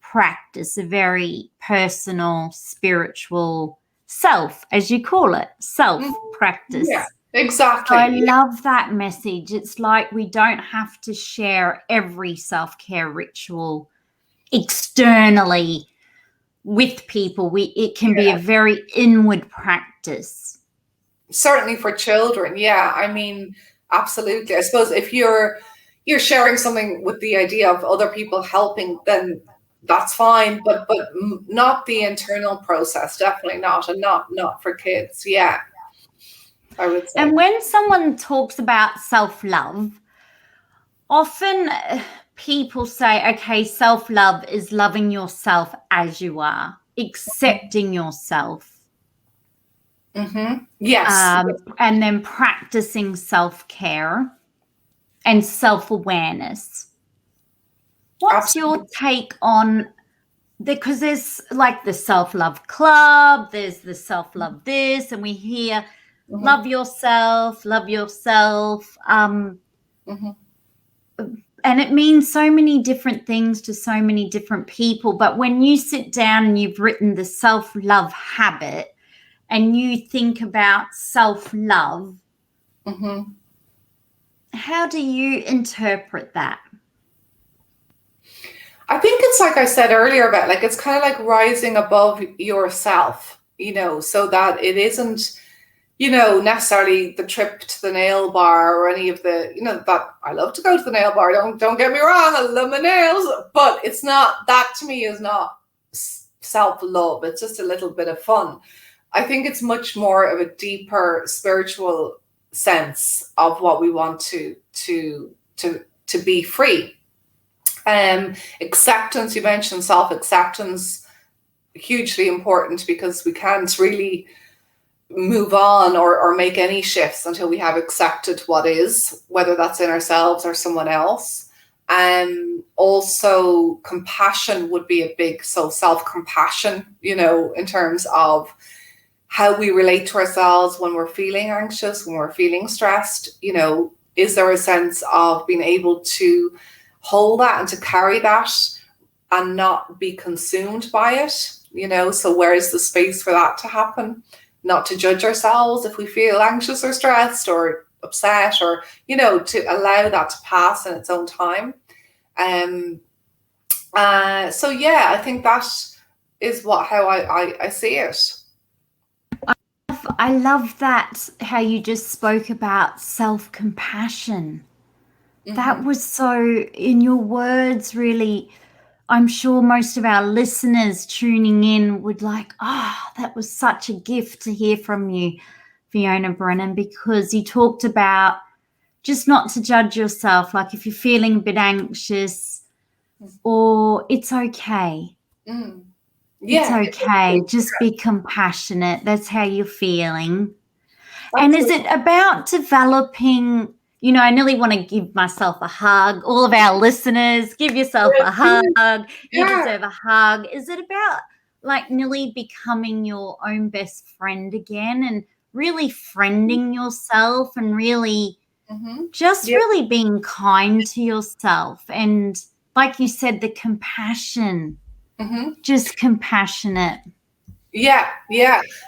practice, a very personal, spiritual self, as you call it, self practice. Yeah, exactly. So I love that message. It's like we don't have to share every self-care ritual externally with people. It can be a very inward practice. Certainly for children. Yeah, I mean, absolutely. I suppose if you're sharing something with the idea of other people helping, then that's fine, but not the internal process. Definitely not, and not for kids. Yeah, I would say. And when someone talks about self-love, often people say, okay, self-love is loving yourself as you are, accepting yourself. Yes. And then practicing self-care and self-awareness. What's your take on, because there's like the self-love club, there's the self-love this, and we hear love yourself. And it means so many different things to so many different people. But when you sit down and you've written the SelfLove Habit and you think about self-love, how do you interpret that? I think it's like I said earlier about, like, it's kind of like rising above yourself, so that it isn't, necessarily the trip to the nail bar or any of the, that I love to go to the nail bar. Don't get me wrong. I love my nails, but it's not, that to me is not self-love. It's just a little bit of fun. I think it's much more of a deeper spiritual sense of what we want to be free. Acceptance, you mentioned self-acceptance, hugely important, because we can't really move on or make any shifts until we have accepted what is, whether that's in ourselves or someone else. Also compassion would be a big, so self-compassion, in terms of how we relate to ourselves when we're feeling anxious, when we're feeling stressed. Is there a sense of being able to hold that and to carry that and not be consumed by it? So where is the space for that to happen? Not to judge ourselves if we feel anxious or stressed or upset, or, to allow that to pass in its own time. So yeah, I think that is how I see it. I love that, how you just spoke about self-compassion. That was so, in your words, really, I'm sure most of our listeners tuning in would like, that was such a gift to hear from you, Fiona Brennan, because you talked about just not to judge yourself. Like if you're feeling a bit anxious, or it's okay. Yeah, it's okay. Just be compassionate. That's how you're feeling. Absolutely. And is it about developing I nearly want to give myself a hug. All of our listeners, give yourself a hug. You deserve a hug. Is it about like nearly becoming your own best friend again and really friending yourself and really really being kind to yourself? And like you said, the compassion, just compassionate. Yeah.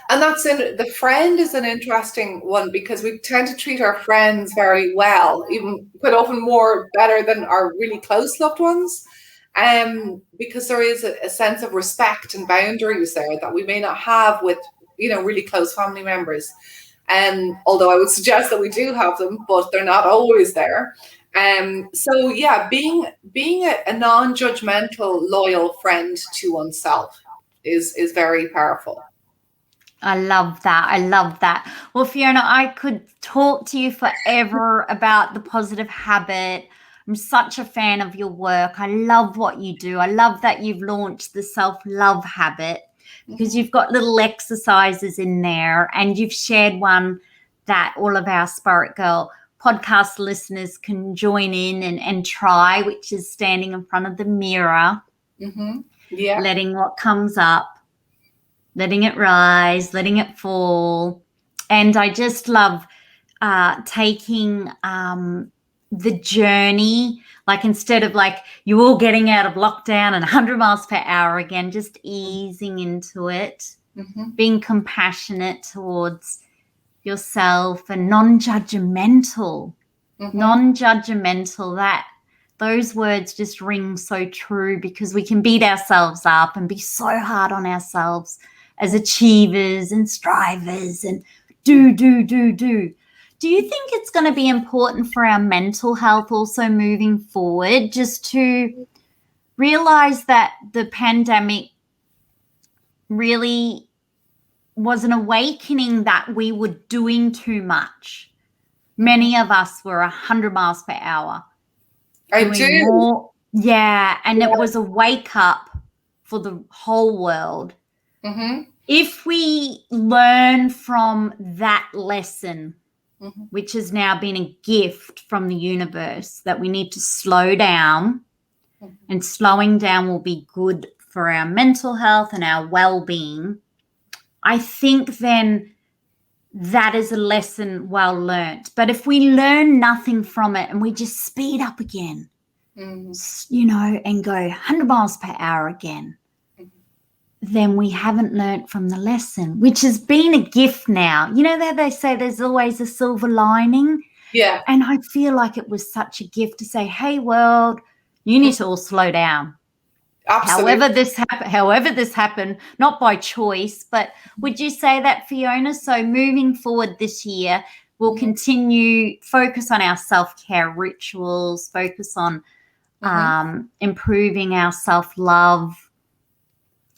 And that's the friend is an interesting one because we tend to treat our friends very well, even quite often more better than our really close loved ones. Because there is a sense of respect and boundaries there that we may not have with, really close family members. Although I would suggest that we do have them, but they're not always there. So yeah, being a non-judgmental, loyal friend to oneself is very powerful. I love that. Well, Fiona, I could talk to you forever about the positive habit. I'm such a fan of your work. I love what you do. I love that you've launched the SelfLove Habit because you've got little exercises in there and you've shared one that all of our Spirit Girl podcast listeners can join in and try, which is standing in front of the mirror. Letting what comes up, letting it rise, letting it fall. And I just love taking the journey, like instead of like you all getting out of lockdown and 100 miles per hour again, just easing into it, being compassionate towards yourself and non-judgmental, that those words just ring so true because we can beat ourselves up and be so hard on ourselves as achievers and strivers and do. Do you think it's going to be important for our mental health also moving forward, just to realize that the pandemic really was an awakening that we were doing too much? Many of us were 100 miles per hour. I do. More. Yeah. And it was a wake up for the whole world. If we learn from that lesson, which has now been a gift from the universe, that we need to slow down, and slowing down will be good for our mental health and our well-being, I think then that is a lesson well learnt. But if we learn nothing from it and we just speed up again, and go 100 miles per hour again, then we haven't learnt from the lesson, which has been a gift now. That they say there's always a silver lining. Yeah. And I feel like it was such a gift to say, hey, world, you need to all slow down. Absolutely. However this happened, not by choice, but would you say that, Fiona? So moving forward this year, we'll continue focus on our self-care rituals, focus on improving our self-love,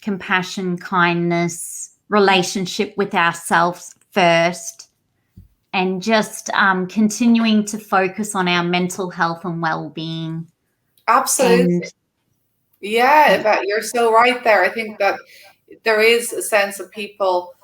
compassion, kindness, relationship with ourselves first, and just continuing to focus on our mental health and well-being. Absolutely. Yeah, but you're so right there. I think that there is a sense of people,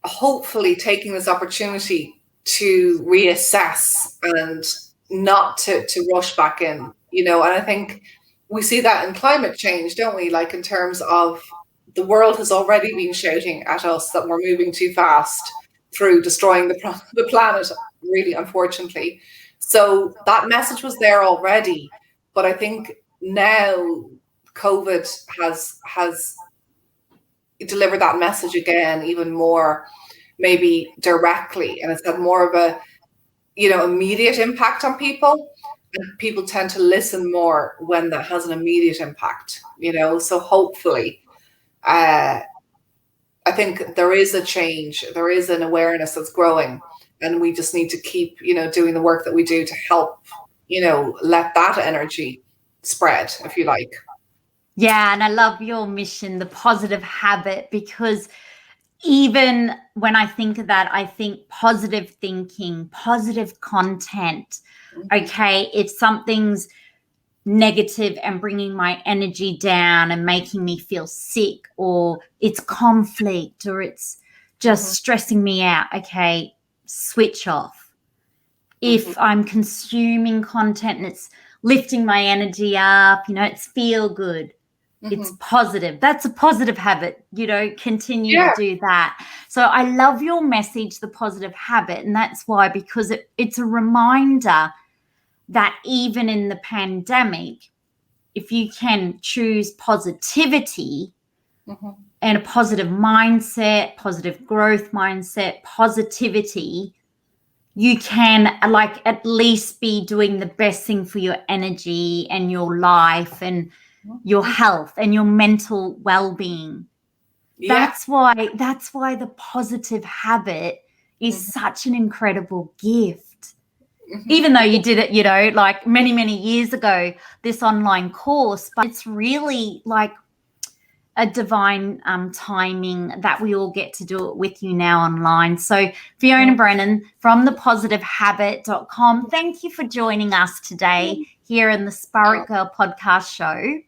hopefully taking this opportunity to reassess and not to rush back in, and I think we see that in climate change, don't we? Like in terms of the world has already been shouting at us that we're moving too fast through destroying the planet, really, unfortunately. So that message was there already. But I think now COVID has delivered that message again, even more, maybe directly, and it's had more of a, immediate impact on people. And people tend to listen more when that has an immediate impact, So hopefully, I think there is a change, there is an awareness that's growing, and we just need to keep, doing the work that we do to help, let that energy spread, if you like. Yeah, and I love your mission, the positive habit, because even when I think of that, I think positive thinking, positive content. Okay, if something's negative and bringing my energy down and making me feel sick, or it's conflict, or it's just stressing me out, okay, switch off. If I'm consuming content and it's lifting my energy up, it's feel good. It's positive. That's a positive habit, continue to do that. So I love your message, the positive habit. And that's why, because it's a reminder that even in the pandemic, if you can choose positivity and a positive mindset, positive growth mindset, positivity, you can at least be doing the best thing for your energy and your life and your health and your mental well-being. That's why the positive habit is such an incredible gift. Even though you did it, many, many years ago, this online course, but it's really like a divine timing that we all get to do it with you now online. So Fiona Brennan from thepositivehabit.com, thank you for joining us today here in the Spirit Girl podcast show.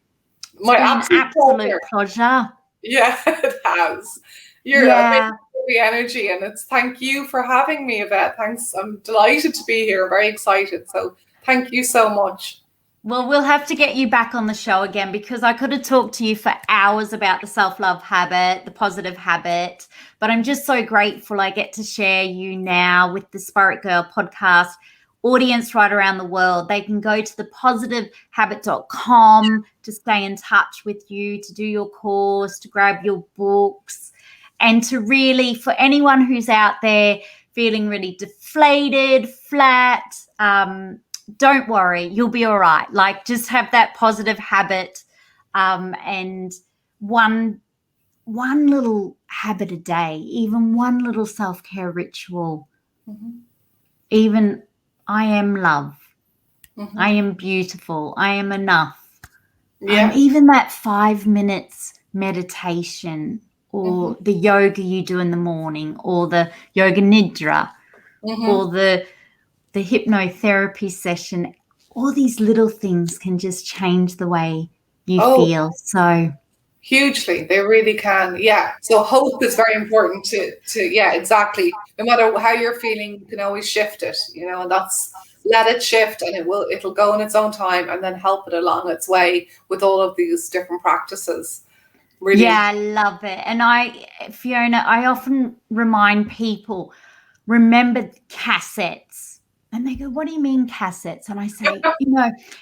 My absolute pleasure. Yeah, it has. You're amazing for the energy, and thank you for having me, Yvette. Thanks. I'm delighted to be here. Very excited. So thank you so much. Well, we'll have to get you back on the show again, because I could have talked to you for hours about the self-love habit, the positive habit, but I'm just so grateful I get to share you now with the Spirit Girl podcast audience right around the world. They can go to thepositivehabit.com to stay in touch with you, to do your course, to grab your books, and to really, for anyone who's out there feeling really deflated, flat, don't worry, you'll be all right. Just have that positive habit, and one little habit a day, even one little self-care ritual, even I am love, I am beautiful, I am enough. Even that 5 minutes meditation, or the yoga you do in the morning, or the yoga nidra, or the hypnotherapy session, all these little things can just change the way you feel. So hugely, they really can. Yeah. So hope is very important to exactly. No matter how you're feeling, you can always shift it, and that's, let it shift, and it'll go in its own time, and then help it along its way with all of these different practices. Really. Yeah, I love it. And Fiona, I often remind people, remember cassettes. And they go, what do you mean cassettes? And I say,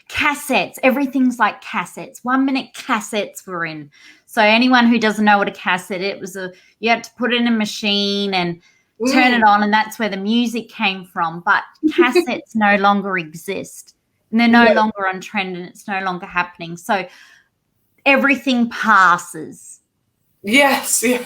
cassettes, everything's like cassettes. 1 minute cassettes were in. So anyone who doesn't know what a cassette, you had to put it in a machine and turn it on, and that's where the music came from. But cassettes no longer exist, and they're no longer on trend, and it's no longer happening. So everything passes. Yes. Yeah.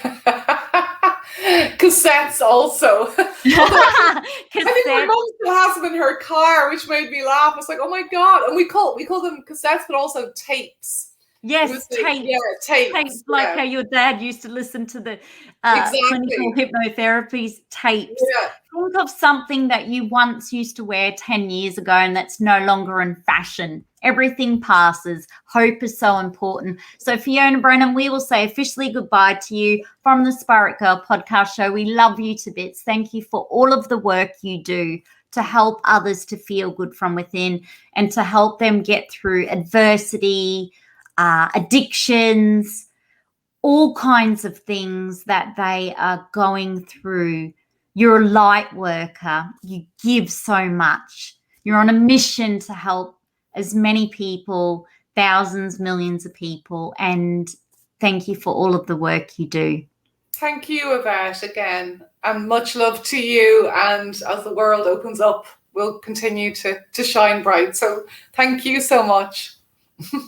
Cassettes also. I think my mom still has them in her car, which made me laugh. It's like, oh my God. And we call them cassettes, but also tapes. Yes, tapes. Yeah, tapes. How your dad used to listen to the clinical hypnotherapy tapes. Yeah. Think of something that you once used to wear 10 years ago and that's no longer in fashion. Everything passes. Hope is so important. So Fiona Brennan, we will say officially goodbye to you from the Spirit Girl podcast show. We love you to bits. Thank you for all of the work you do to help others to feel good from within and to help them get through adversity, addictions, all kinds of things that they are going through. You're a light worker. You give so much. You're on a mission to help as many people, thousands, millions of people. And thank you for all of the work you do. Thank you, Yvette, again. And much love to you. And as the world opens up, we'll continue to shine bright. So thank you so much.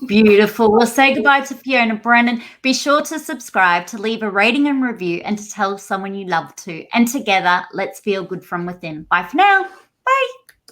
Beautiful. We'll say goodbye to Fiona Brennan. Be sure to subscribe, to leave a rating and review, and to tell someone you love to. And together, let's feel good from within. Bye for now. Bye.